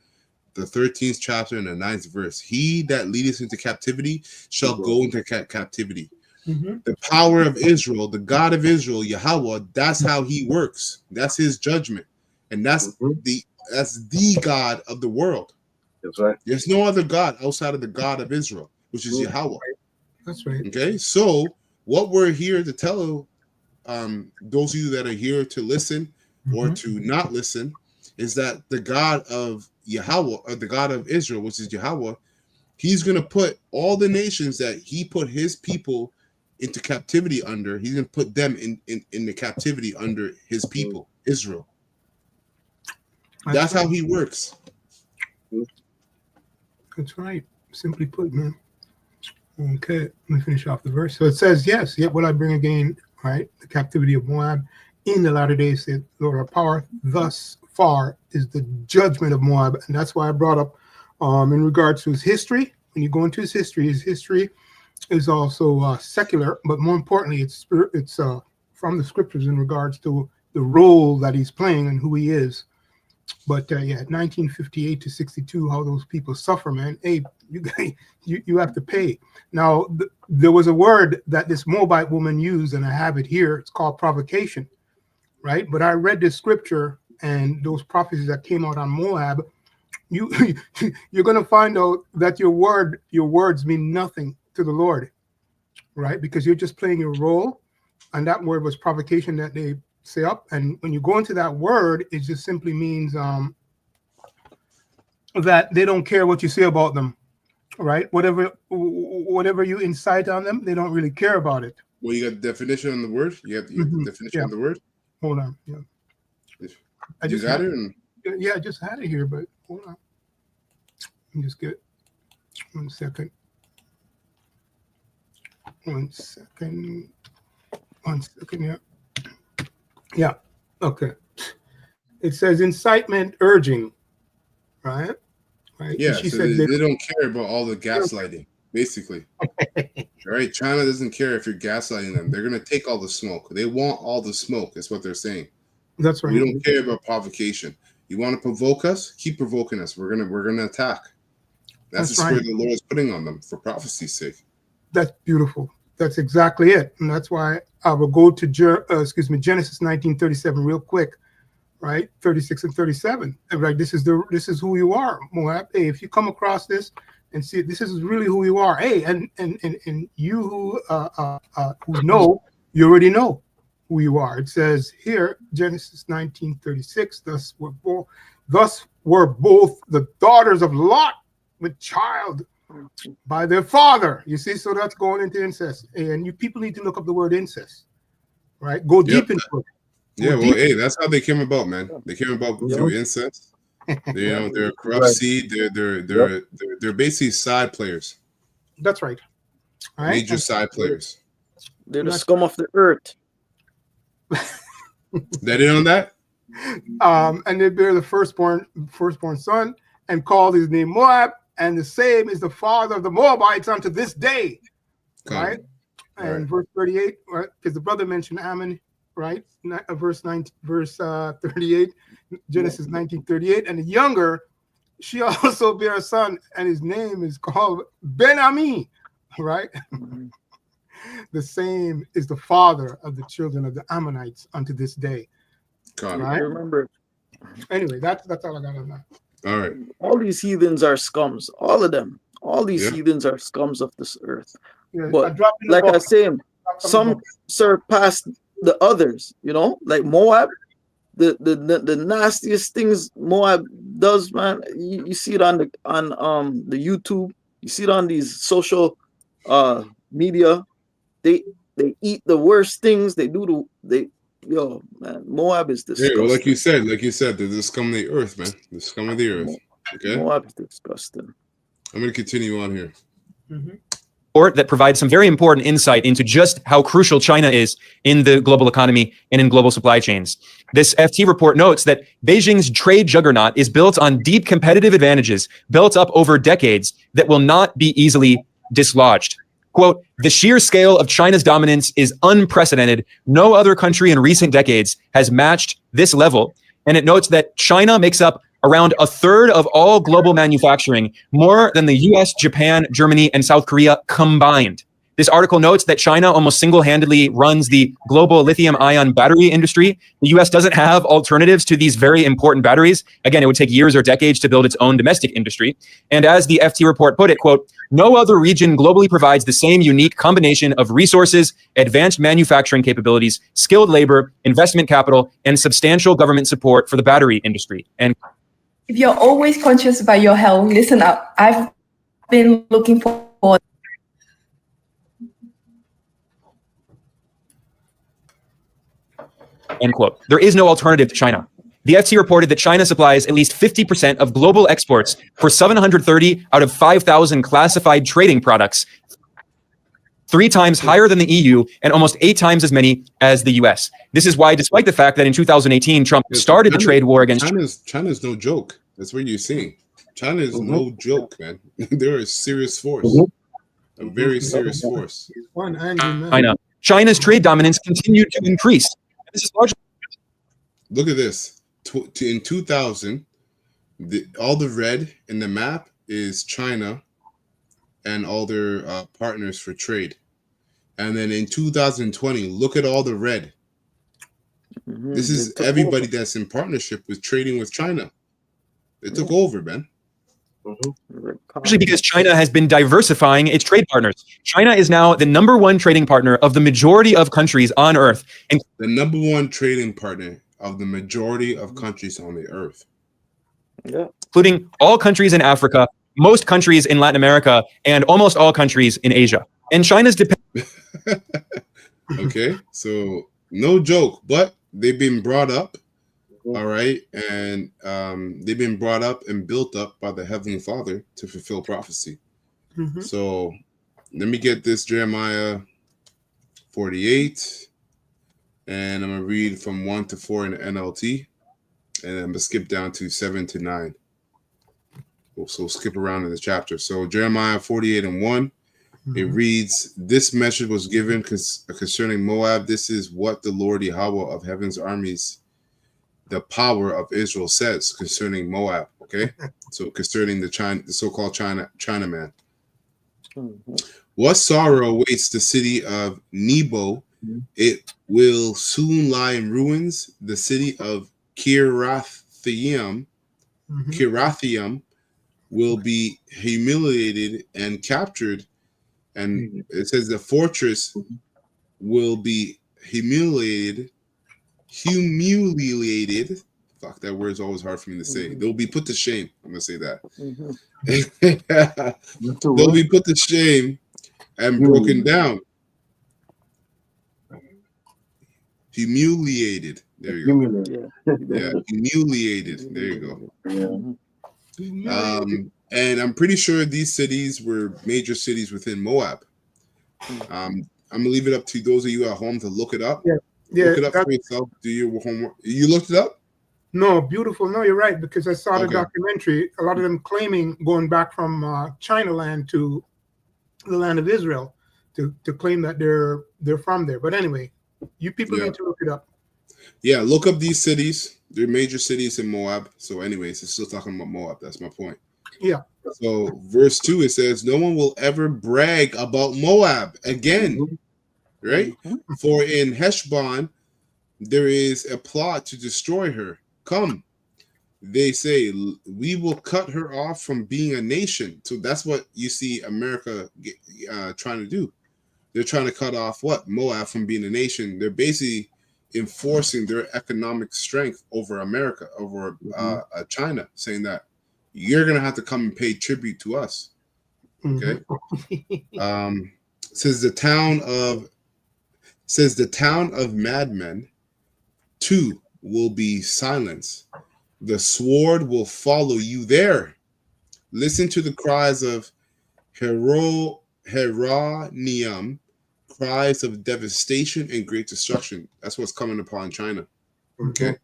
the 13th chapter and the 9th verse. He that leadeth into captivity shall go into captivity. The power of Israel, the God of Israel, Yahweh, that's how he works. That's his judgment. And that's the God of the world. That's right. There's no other God outside of the God of Israel, which is Yahweh. That's right. Okay, so what we're here to tell those of you that are here to listen or to not listen is that the God of Yahweh, or the God of Israel, which is Yahweh, he's going to put all the nations that he put his people into captivity under, he's going to put them in the captivity under his people, Israel. That's how he works. That's right. Simply put, man. Okay, let me finish off the verse. So it says, yes, yet will I bring again, right, the captivity of Moab in the latter days, said Lord of power. Thus far is the judgment of Moab. And that's why I brought up in regards to his history. When you go into his history is also secular, but more importantly, it's from the scriptures in regards to the role that he's playing and who he is. But yeah, 1958 to 62, how those people suffer, man. Hey, you have to pay. Now, there was a word that this Moabite woman used, and I have it here. It's called provocation, right? But I read this scripture and those prophecies that came out on Moab. You're going to find out that your words mean nothing to the Lord, right? Because you're just playing your role, and that word was provocation that they say up. And when you go into that word, it just simply means that they don't care what you say about them, right? Whatever you incite on them, they don't really care about it. Well, you got the definition on the word. You have the definition of the word. Hold on. Yeah. I You got it. Yeah, I just had it here, but hold on. Let me just get 1 second. 1 second. 1 second. Yeah. Yeah. Okay. It says incitement, urging. Right. Right. Yeah. She So said they don't care about all the gaslighting, basically. Right. China doesn't care if you're gaslighting them. They're gonna take all the smoke. They want all the smoke. That's what they're saying. That's right. We don't care about provocation. You want to provoke us? Keep provoking us. We're gonna attack. That's the spirit the Lord is putting on them for prophecy's sake. That's beautiful. That's exactly it, and that's why I will go to Genesis 19:37 real quick, right? 36 and 37. Right, this is who you are, Moab. Hey, if you come across this and see it, this is really who you are. Hey, and you who know, you already know who you are. It says here, Genesis 19:36. Thus were both the daughters of Lot with child by their father. You see, so that's going into incest. And you people need to look up the word incest, right? Go deep into it. Yeah, well, hey, that's how they came about, man. They came about through incest. They're a corrupt seed. They're basically side players. That's right. All right. Major side players. They're the scum of the earth. That in on that? And they bear the firstborn son and called his name Moab, and the same is the father of the Moabites unto this day. Right? And verse 38, right? Because the brother mentioned Ammon, right? Verse 38, Genesis 19:38. And the younger, she also bare a son, and his name is called Ben-Ami, right? The same is the father of the children of the Ammonites unto this day. Right? Remember. Anyway, that's all I got on that. All right. All these heathens are scums. All of them. All these heathens are scums of this earth. Yeah, but like I say, some surpass the others. You know, like Moab. The nastiest things Moab does, man. You see it on the YouTube. You see it on these social media. They eat the worst things. Yo, man, Moab is disgusting. Yeah, well, like you said, they're the scum of the earth, man. The scum of the earth. Okay. Moab is disgusting. I'm going to continue on here. Report that provides some very important insight into just how crucial China is in the global economy and in global supply chains. This FT report notes that Beijing's trade juggernaut is built on deep competitive advantages built up over decades that will not be easily dislodged. Quote, the sheer scale of China's dominance is unprecedented. No other country in recent decades has matched this level. And it notes that China makes up around a third of all global manufacturing, more than the US, Japan, Germany, and South Korea combined. This article notes that China almost single-handedly runs the global lithium-ion battery industry. The US doesn't have alternatives to these very important batteries. Again, it would take years or decades to build its own domestic industry. And as the FT report put it, quote, no other region globally provides the same unique combination of resources, advanced manufacturing capabilities, skilled labor, investment capital, and substantial government support for the battery industry. And if you're always conscious about your health, listen up. I've been looking for end quote. There is no alternative to China. The FT reported that China supplies at least 50% of global exports for 730 out of 5,000 classified trading products, 3 times higher than the EU and almost 8 times as many as the US. This is why, despite the fact that in 2018, Trump started the trade war against China's no joke. That's what you're seeing. China is no joke, man. They're a serious force, a very serious force. One angry man. China. China's trade dominance continued to increase. This is largely. Look at this. In 2000, all the red in the map is China and all their partners for trade. And then in 2020, look at all the red. This is everybody that's in partnership with trading with China. They took over, man. Especially because China has been diversifying its trade partners. China is now the #1 trading partner of the majority of countries on Earth. The #1 trading partner of the majority of countries on the Earth. Yeah. Including all countries in Africa, most countries in Latin America, and almost all countries in Asia. And China's Okay, so no joke, but they've been brought up, all right, and they've been brought up and built up by the Heavenly Father to fulfill prophecy. So let me get this Jeremiah 48, and I'm gonna read from 1 to 4 in the NLT, and I'm gonna skip down to 7 to 9. So skip around in the chapter. So Jeremiah 48 and 1. It reads, this message was given concerning Moab. This is what the Lord Yahweh of heaven's armies, the power of Israel, says concerning Moab. Okay, so concerning the so-called Chinaman. What sorrow awaits the city of Nebo? It will soon lie in ruins. The city of Kirathaim will be humiliated and captured. And it says the fortress will be humiliated. Fuck, that word is always hard for me to say. They'll be put to shame. I'm gonna say that. They'll be put to shame and broken down. Humiliated. There you go. Yeah, humiliated. There you go. And I'm pretty sure these cities were major cities within Moab. I'm gonna leave it up to those of you at home to look it up. Yeah, look it up for yourself. Do your homework. You looked it up? No, beautiful. No, you're right, because I saw the documentary. A lot of them claiming going back from China land to the land of Israel to claim that they're from there. But anyway, you people need to look it up. Yeah, look up these cities. They're major cities in Moab. So anyways, it's still talking about Moab. That's my point. Yeah. So verse 2, it says, no one will ever brag about Moab again, right? For in Heshbon, there is a plot to destroy her. Come, they say, we will cut her off from being a nation. So that's what you see America trying to do. They're trying to cut off what? Moab from being a nation. They're basically enforcing their economic strength over America, over China, saying that you're going to have to come and pay tribute to us. Okay. Says the town of madmen too will be silenced. The sword will follow you there. Listen to the cries of Heronium, cries of devastation and great destruction. That's what's coming upon China. Okay.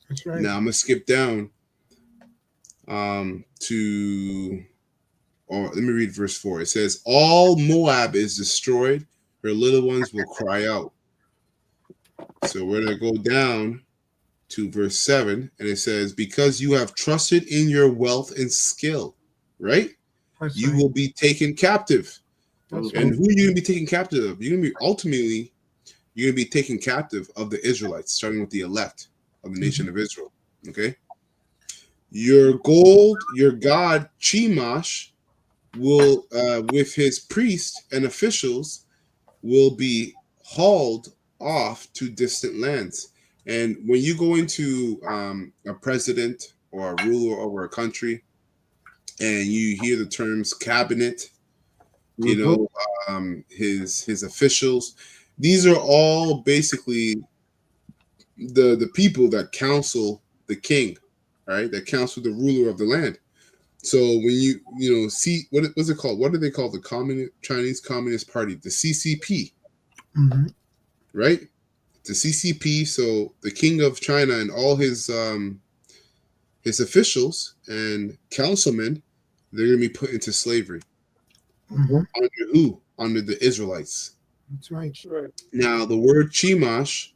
That's right. Now I'm gonna skip down let me read verse 4. It says, all Moab is destroyed, her little ones will cry out. So we're gonna go down to verse 7, and it says, because you have trusted in your wealth and skill, right? You will be taken captive. And who are you gonna be taken captive of? You're gonna be taken captive of the Israelites, starting with the elect of the nation of Israel. Okay. Your god Chemosh will with his priests and officials will be hauled off to distant lands. And when you go into a president or a ruler over a country and you hear the terms cabinet, you know, his officials, these are all basically the people that counsel the king, right? That counts with the ruler of the land. So when you see what's it called? What do they call the Chinese Communist Party? The CCP, right? The CCP. So the king of China and all his officials and councilmen, they're going to be put into slavery. Under who? Under the Israelites. That's right. Now the word Chimash,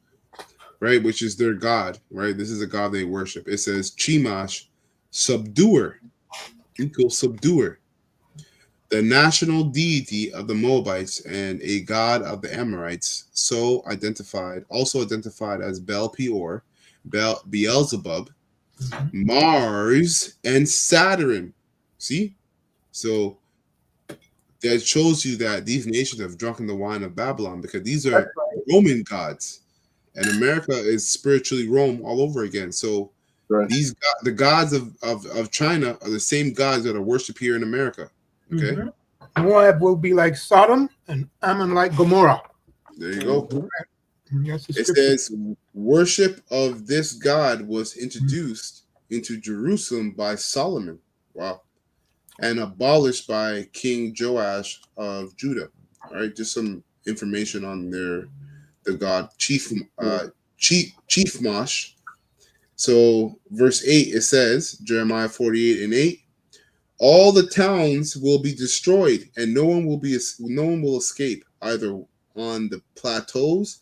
right, which is their god, right? This is a god they worship. It says Chimash, subduer, equals subduer, the national deity of the Moabites and a god of the Amorites, also identified as Bel Peor, Beelzebub, Mars, and Saturn. See? So that shows you that these nations have drunken the wine of Babylon, because these are Roman gods, and America is spiritually Rome all over again. So the gods of China are the same gods that are worshipped here in America. Okay. Moab will be like Sodom and Ammon like Gomorrah. There you go. Yes, It says worship of this god was introduced into Jerusalem by Solomon. Wow. And abolished by King Joash of Judah. All right, just some information on the god Chief Mosh. So verse 8, it says, Jeremiah 48:8, all the towns will be destroyed, and no one will escape, either on the plateaus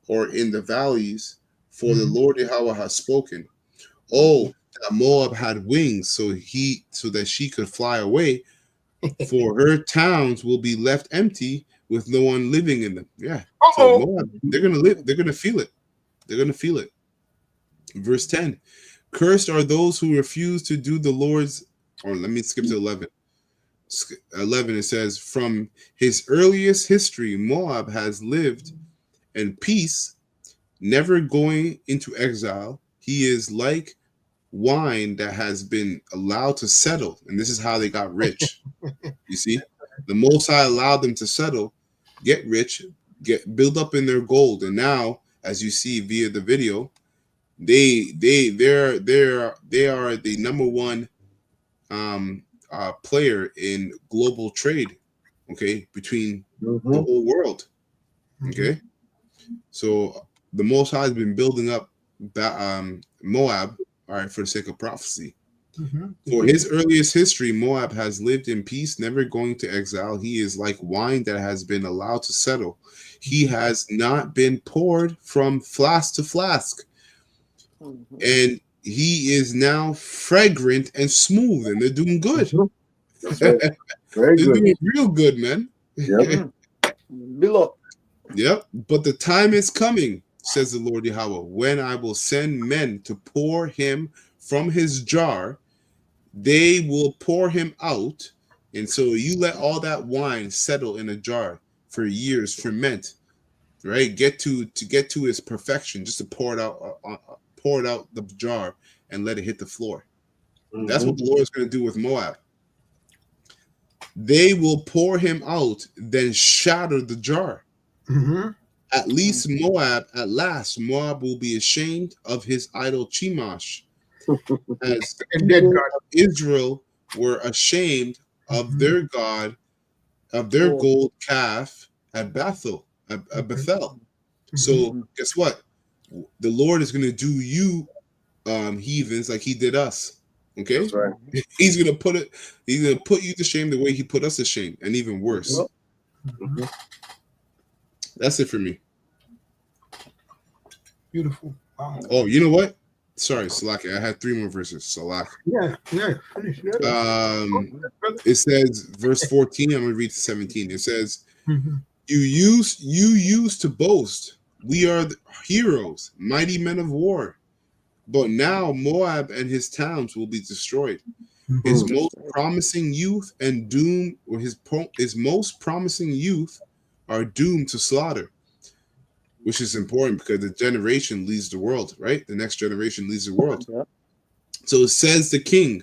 or in the valleys, for the Lord Yahweh has spoken. Oh, that Moab had wings, so that she could fly away, for her towns will be left empty with no one living in them. Yeah. So Moab, they're gonna feel it. They're gonna feel it. Verse 10. Cursed are those who refuse to do the Lord's, or let me skip to 11. 11, it says, from his earliest history, Moab has lived in peace, never going into exile. He is like wine that has been allowed to settle, and this is how they got rich. You see, the Most High allowed them to settle, get rich, build up in their gold, and now, as you see via the video, they are the number one player in global trade. Okay, between the whole world. Okay, so the Most High has been building up Moab. All right, for the sake of prophecy. For his earliest history, Moab has lived in peace, never going to exile. He is like wine that has been allowed to settle. He has not been poured from flask to flask. And he is now fragrant and smooth, and they're doing good. That's right. Very they're good. doing real good, man. Yep. Below. Yep. But the time is coming, says the Lord Yahweh, when I will send men to pour him from his jar. They will pour him out. And so you let all that wine settle in a jar for years, ferment, right? Get to its perfection, just to pour it out the jar and let it hit the floor. That's what the Lord is going to do with Moab. They will pour him out, then shatter the jar. At least at last, Moab will be ashamed of his idol Chemosh, as the people of Israel were ashamed of their god, of their gold calf at Bethel. So guess what? The Lord is going to do you, heathens, like he did us. Okay, that's right. He's gonna put you to shame the way he put us to shame, and even worse. That's it for me. Beautiful. Wow. Oh, you know what? Sorry, Salaki. I had 3 more verses. Salaki. Yeah. Finish. It says, verse 14. I'm gonna read to 17. It says, You used to boast. We are the heroes, mighty men of war. But now Moab and his towns will be destroyed. His most promising youth and doom, or his most promising youth are doomed to slaughter, which is important because the generation leads the world, right? The next generation leads the world. So it says the king,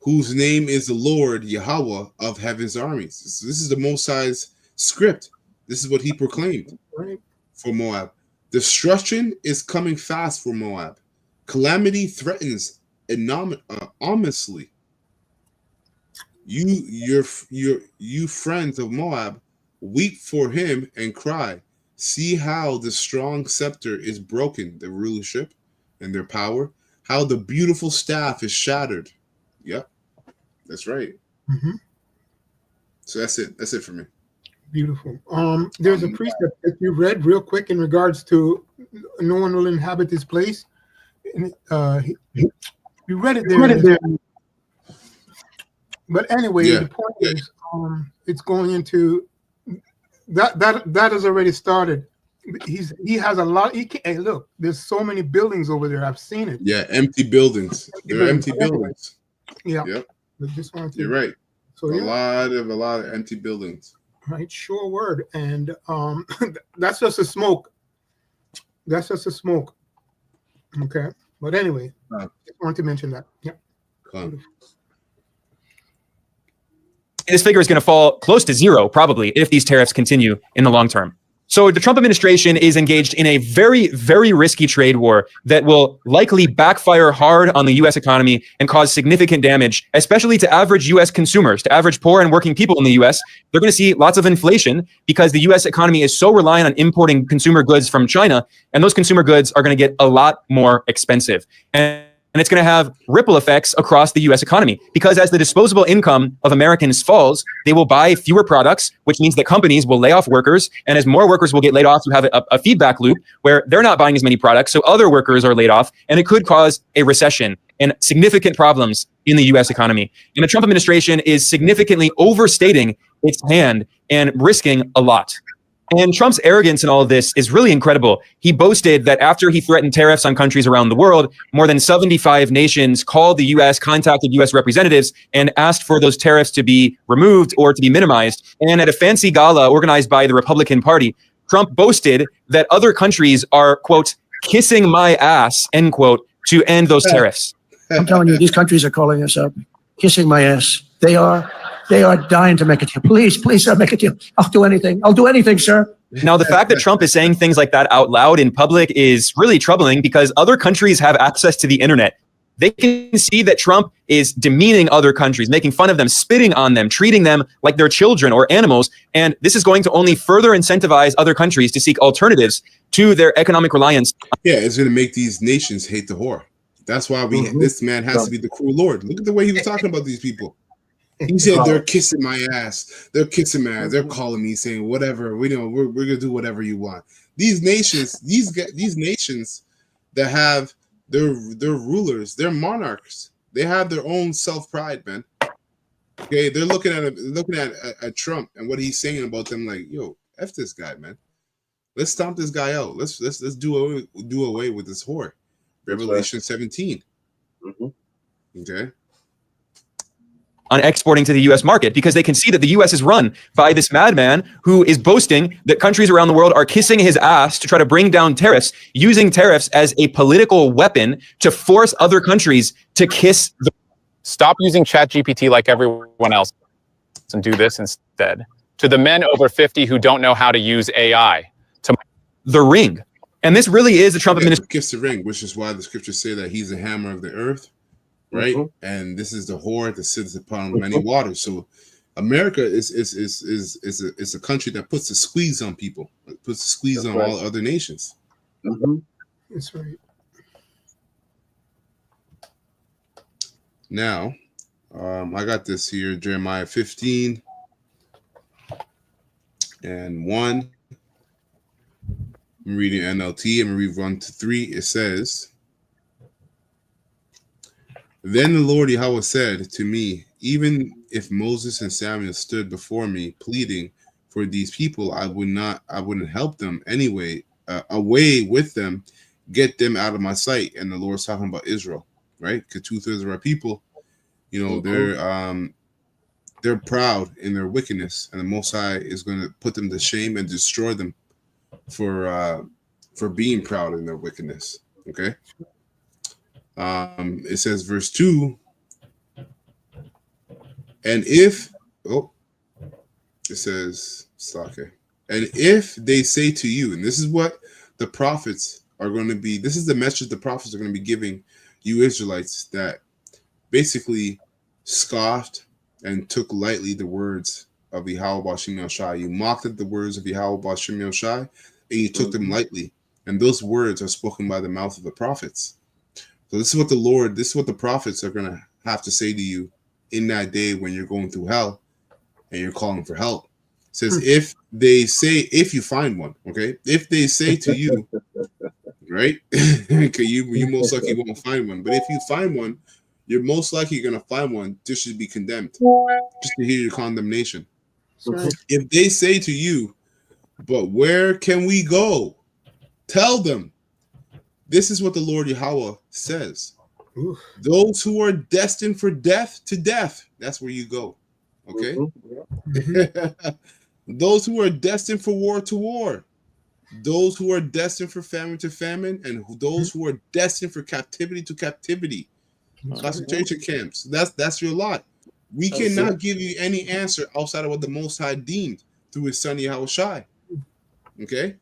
whose name is the Lord Yahweh of heaven's armies. This is the Most High's script. This is what he proclaimed for Moab. Destruction is coming fast for Moab. Calamity threatens ominously. You friends of Moab, weep for him and cry. See how the strong scepter is broken, the rulership and their power. How the beautiful staff is shattered. Yep, that's right. Mm-hmm. So that's it. That's it for me. Beautiful. There's a precept that you read real quick in regards to no one will inhabit this place. You read it there. But anyway, the point is, it's going into that has already started. He has a lot. Hey, look, there's so many buildings over there. I've seen it. Yeah, empty buildings. They're empty buildings. Yeah. Yep. Just wanted to, you're right. So a lot of empty buildings. Right, sure word. And that's just a smoke. That's just a smoke. Okay. But anyway, just wanted to mention that. Yep. This figure is going to fall close to zero, probably, if these tariffs continue in the long term. So the Trump administration is engaged in a very, very risky trade war that will likely backfire hard on the U.S. economy and cause significant damage, especially to average U.S. consumers, to average poor and working people in the U.S. They're going to see lots of inflation because the U.S. economy is so reliant on importing consumer goods from China, and those consumer goods are going to get a lot more expensive. And it's going to have ripple effects across the U.S. economy because as the disposable income of Americans falls, they will buy fewer products, which means that companies will lay off workers. And as more workers will get laid off, you have a feedback loop where they're not buying as many products. So other workers are laid off, and it could cause a recession and significant problems in the U.S. economy. And the Trump administration is significantly overstating its hand and risking a lot. And Trump's arrogance in all of this is really incredible. He boasted that after he threatened tariffs on countries around the world, more than 75 nations called the U.S., contacted U.S. representatives, and asked for those tariffs to be removed or to be minimized. And at a fancy gala organized by the Republican Party, Trump boasted that other countries are, quote, kissing my ass, end quote, to end those tariffs. I'm telling you, these countries are calling us up, kissing my ass. They are dying to make a deal. Please, sir, make a deal. I'll do anything. I'll do anything, sir. Now, the fact that Trump is saying things like that out loud in public is really troubling because other countries have access to the internet. They can see that Trump is demeaning other countries, making fun of them, spitting on them, treating them like they're children or animals. And this is going to only further incentivize other countries to seek alternatives to their economic reliance. Yeah, it's going to make these nations hate the whore. That's why this man has to be the cruel Lord. Look at the way he was talking about these people. He said they're kissing my ass. They're kissing my ass. They're calling me, saying whatever. We're gonna do whatever you want. These nations, these nations that have their rulers, their monarchs. They have their own self pride, man. Okay, they're looking at Trump and what he's saying about them. Like, yo, f this guy, man. Let's stomp this guy out. Let's do away with this whore. Revelation 17. Okay. On exporting to the U.S. market because they can see that the U.S. is run by this madman who is boasting that countries around the world are kissing his ass to try to bring down tariffs, using tariffs as a political weapon to force other countries to kiss the... Stop using ChatGPT like everyone else and do this instead. To the men over 50 who don't know how to use AI. The ring. And this really is the Trump administration. Kiss the ring, which is why the scriptures say that he's the hammer of the earth. Right, and this is the whore that sits upon many waters. So, America is a country that puts a squeeze on people, puts a squeeze on all other nations. That's right. Now, I got this here, Jeremiah 15 and 1. I'm reading NLT. I'm gonna read 1 to 3. It says. Then the Lord Yahweh said to me, even if Moses and Samuel stood before me pleading for these people, I wouldn't help them anyway, away with them, get them out of my sight. And the Lord's talking about Israel, right? Because 2/3 of our people, they're proud in their wickedness, and the Most High is going to put them to shame and destroy them for being proud in their wickedness. Okay. It says, verse 2, and if they say to you, and this is what the prophets are going to be, this is the message the prophets are going to be giving you Israelites that basically scoffed and took lightly the words of Yahweh Bashim El Shai. You mocked at the words of Yahweh Bashim El Shai, and you took them lightly. And those words are spoken by the mouth of the prophets. So this is what the prophets are going to have to say to you in that day when you're going through hell and you're calling for help. It says, if you find one, okay? If they say to you, right? Because you most likely won't find one. But if you find one, you're most likely going to find one just to be condemned, just to hear your condemnation. Right. If they say to you, but where can we go? Tell them, this is what the Lord Yahweh says. Oof. Those who are destined for death to death, that's where you go. Okay? Those who are destined for war to war. Those who are destined for famine to famine, and those who are destined for captivity to captivity. Concentration camps. That's your lot. We cannot give you any answer outside of what the Most High deemed through His Son Yahweh Shai. Okay,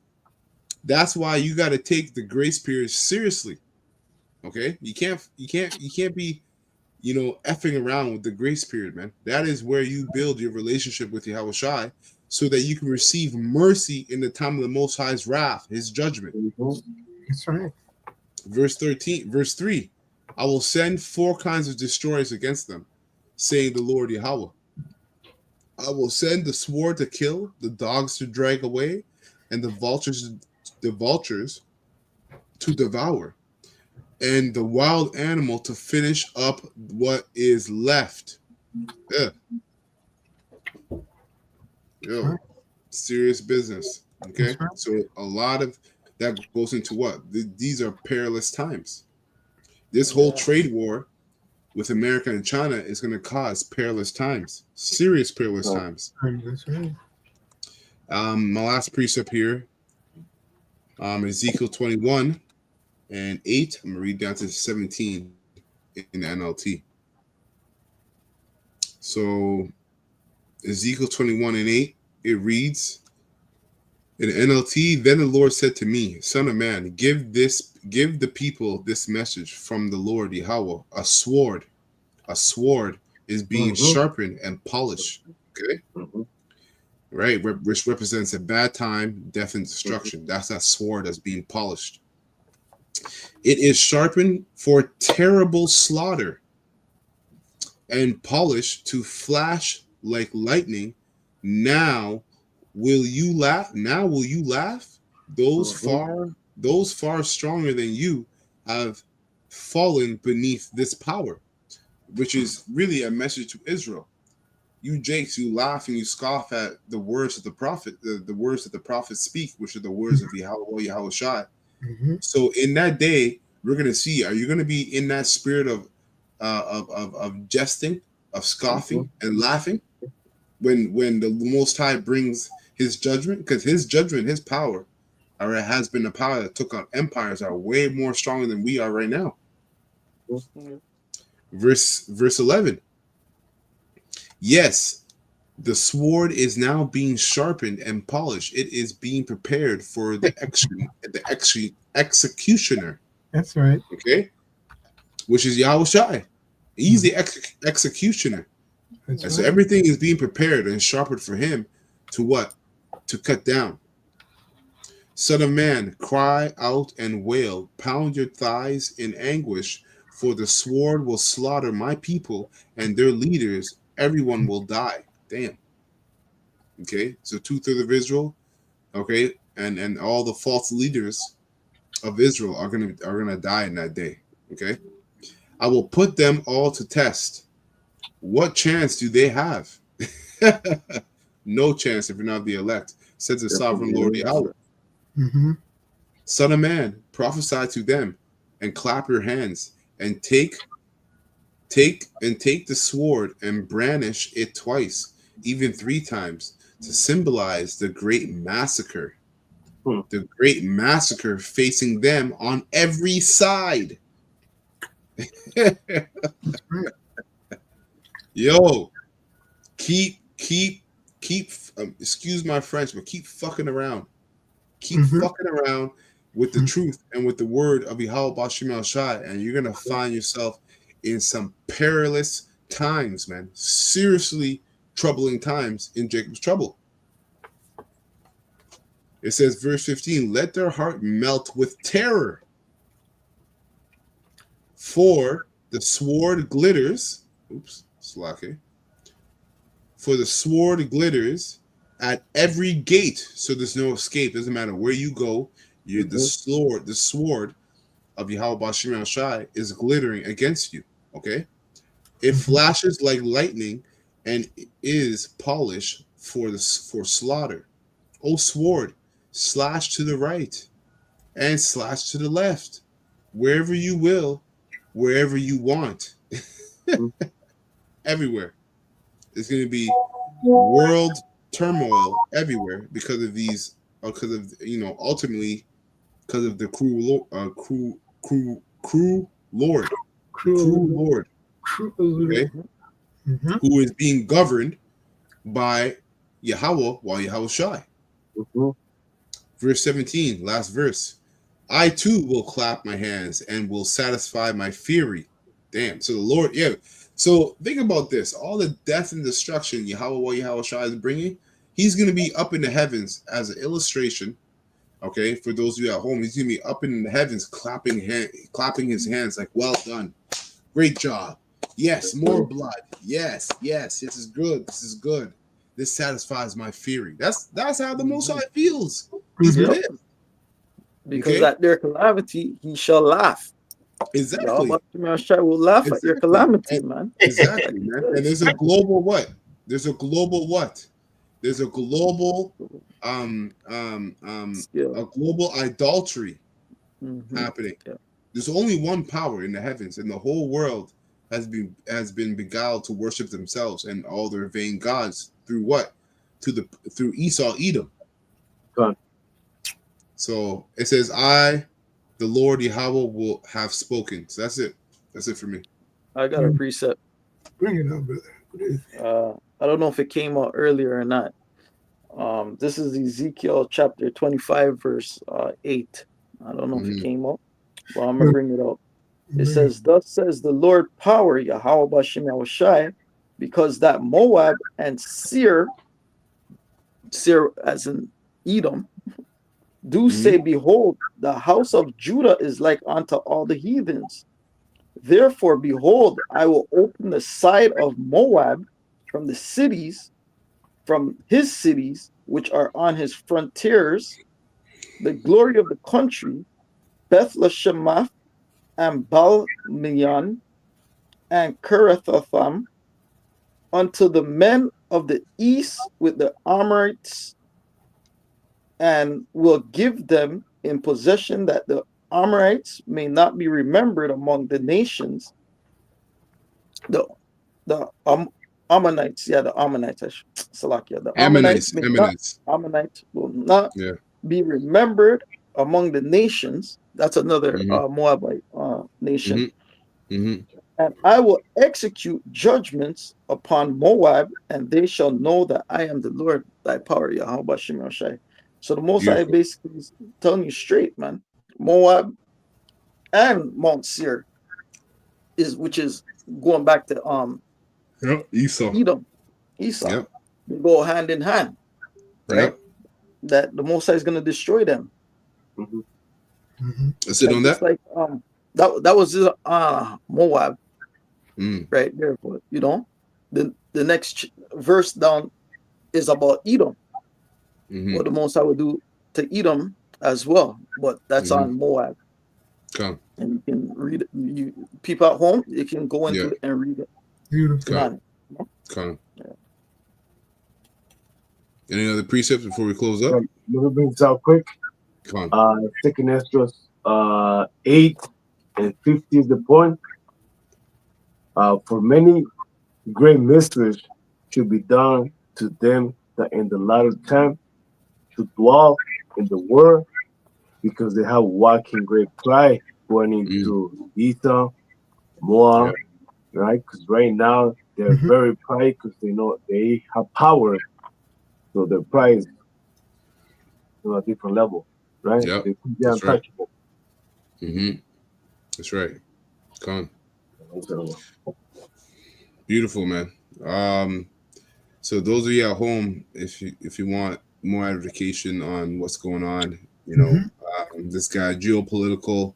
that's why you got to take the grace period seriously. Okay, you can't be, effing around with the grace period, man. That is where you build your relationship with Yahweh Shai, so that you can receive mercy in the time of the Most High's wrath, His judgment. That's right. Verse 3, I will send 4 kinds of destroyers against them, saying the Lord Yahweh. I will send the sword to kill, the dogs to drag away, and the vultures to devour, and the wild animal to finish up what is left. Yo, serious business. Okay, so a lot of that goes into what? These are perilous times. This whole trade war with America and China is going to cause perilous times, serious perilous times. That's right. My last precept here, Ezekiel 21 and 8. I'm going to read down to 17 in the NLT. So Ezekiel 21 and 8, it reads in NLT, then the Lord said to me, Son of man, give the people this message from the Lord Yahweh. A sword is being sharpened and polished. Okay? Right? Which represents a bad time, death, and destruction. That's that sword that's being polished. It is sharpened for terrible slaughter and polished to flash like lightning. Now will you laugh? Those far stronger than you have fallen beneath this power, which is really a message to Israel. You Jakes, you laugh and you scoff at the words of the prophet, the words that the prophets speak, which are the words of Yahweh Shai. So in that day, we're gonna see, are you gonna be in that spirit of jesting, of scoffing and laughing when the Most High brings His judgment? Because His judgment, His power, has been the power that took on empires, are way more stronger than we are right now. Verse 11. Yes, the sword is now being sharpened and polished. It is being prepared for the executioner. That's right. Okay, which is Yahweh Shai. He's the executioner. And so everything is being prepared and sharpened for him to what? To cut down. Son of man, cry out and wail, pound your thighs in anguish, for the sword will slaughter my people and their leaders. Everyone will die. Damn. Okay, so 2/3 of Israel, okay, and all the false leaders of Israel are gonna die in that day. Okay, I will put them all to test. What chance do they have? No chance if you're not the elect, says the sovereign Lord Yahweh. Son of man, prophesy to them and clap your hands and take the sword and brandish it twice, even 3 times, to symbolize the great massacre. The great massacre facing them on every side. Yo, keep excuse my French, but keep fucking around. Keep fucking around with the truth and with the word of Yahweh Bashim El Shai, and you're gonna find yourself in some perilous times, man. Seriously troubling times in Jacob's trouble. It says, verse 15, let their heart melt with terror, for the sword glitters. Oops, slacky. For the sword glitters at every gate, so there's no escape. Doesn't matter where you go. You're the sword of Yahweh Bashim El Shai is glittering against you. Okay, it flashes like lightning, and is polished for slaughter. O sword, slash to the right and slash to the left, wherever you will, wherever you want, everywhere. There's going to be world turmoil everywhere because of these, ultimately because of the cruel Lord, okay, who is being governed by Yahweh while Yahweh Shai. Verse 17, last verse. I too will clap my hands and will satisfy my fury. Damn. So the Lord, yeah. So think about this. All the death and destruction Yahweh Shai is bringing, he's going to be up in the heavens as an illustration. Okay, for those of you at home, he's going to be up in the heavens clapping his hands like, well done. Great job. Yes, more blood. Yes, this is good. This is good. This satisfies my fury. That's how the Most High feels. He's pissed. Because at their calamity, he shall laugh. Exactly. Yahweh will laugh at your calamity, man. Exactly, man. And there's a global what? There's a global a global idolatry happening. Yeah. There's only one power in the heavens, and the whole world has been beguiled to worship themselves and all their vain gods through what? Through Esau, Edom. God. So it says, I, the Lord Yahweh, will have spoken. So that's it. That's it for me. I got a precept. Bring it up, brother. I don't know if it came out earlier or not. This is Ezekiel chapter 25, verse 8. I don't know if it came out, but I'm going to bring it up. It says, thus says the Lord power, Yahweh Bashim Yahushai, because that Moab and Seir as in Edom, do say, behold, the house of Judah is like unto all the heathens. Therefore, behold, I will open the side of Moab from his cities, which are on his frontiers, the glory of the country, Beth-Leshemath, and Baal-Meon, and Kerethatham, unto the men of the east with the Amorites, and will give them in possession, that the Amorites may not be remembered among the nations. The Ammonites, the Ammonites, Salakia, the Ammonites will not be remembered among the nations. That's another Moabite nation. And I will execute judgments upon Moab, and they shall know that I am the Lord, thy power, Yahweh Bashim Yahushai. So the Most High basically is telling you straight, man. Moab and Mount Seir which is going back to Esau. Edom. Esau. They go hand in hand. Right? That the Most High is going to destroy them. Let's sit on that. Like that was Moab. Right there, but the next verse down is about Edom. What the Most High would do to Edom as well, but that's on Moab. And you can read it. You people at home, you can go into it and read it. Beautiful. Any other precepts before we close up? Let me bring this out quick. Come on. 2nd Esdras 8 and 50 is the point. For many great mysteries should be done to them that in the latter time should dwell in the world, because they have walking great pride going into Esau, Moab, right? Because right now they're very pride because they know they have power, so their pride is on a different level. right? Yep. They're That's right. untouchable. That's right. Con. So, Beautiful, man. So those of you at home, if you want more edification on what's going on, this guy geopolitical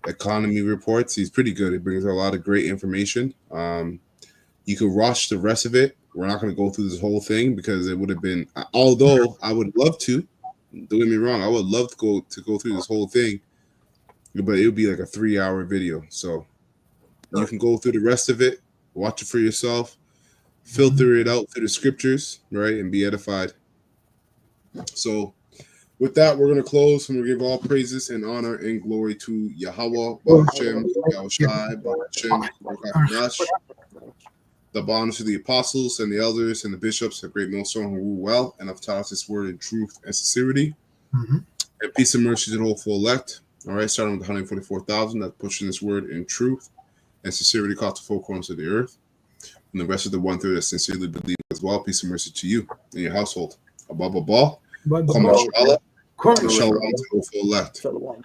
economy reports. He's pretty good. He brings a lot of great information. You can watch the rest of it. We're not going to go through this whole thing because it would have been. Although I would love to. Don't get me wrong. I would love to go through this whole thing, but it would be like a 3-hour video. So you can go through the rest of it, watch it for yourself, filter it out through the scriptures, right, and be edified. So with that, we're going to close and we'll give all praises and honor and glory to Yahweh, Bahashem, Yahushai, Bahashem, Baruch the bonds to the apostles and the elders and the bishops, a great millstone who rule well and have taught us this word in truth and sincerity. And peace and mercy to the whole full elect. All right, starting with the 144,000 that's pushing this word in truth and sincerity across the four corners of the earth. And the rest of the 1/3 that sincerely believe as well. Peace and mercy to you and your household. Above all, Shalom to the whole full elect. Shalom.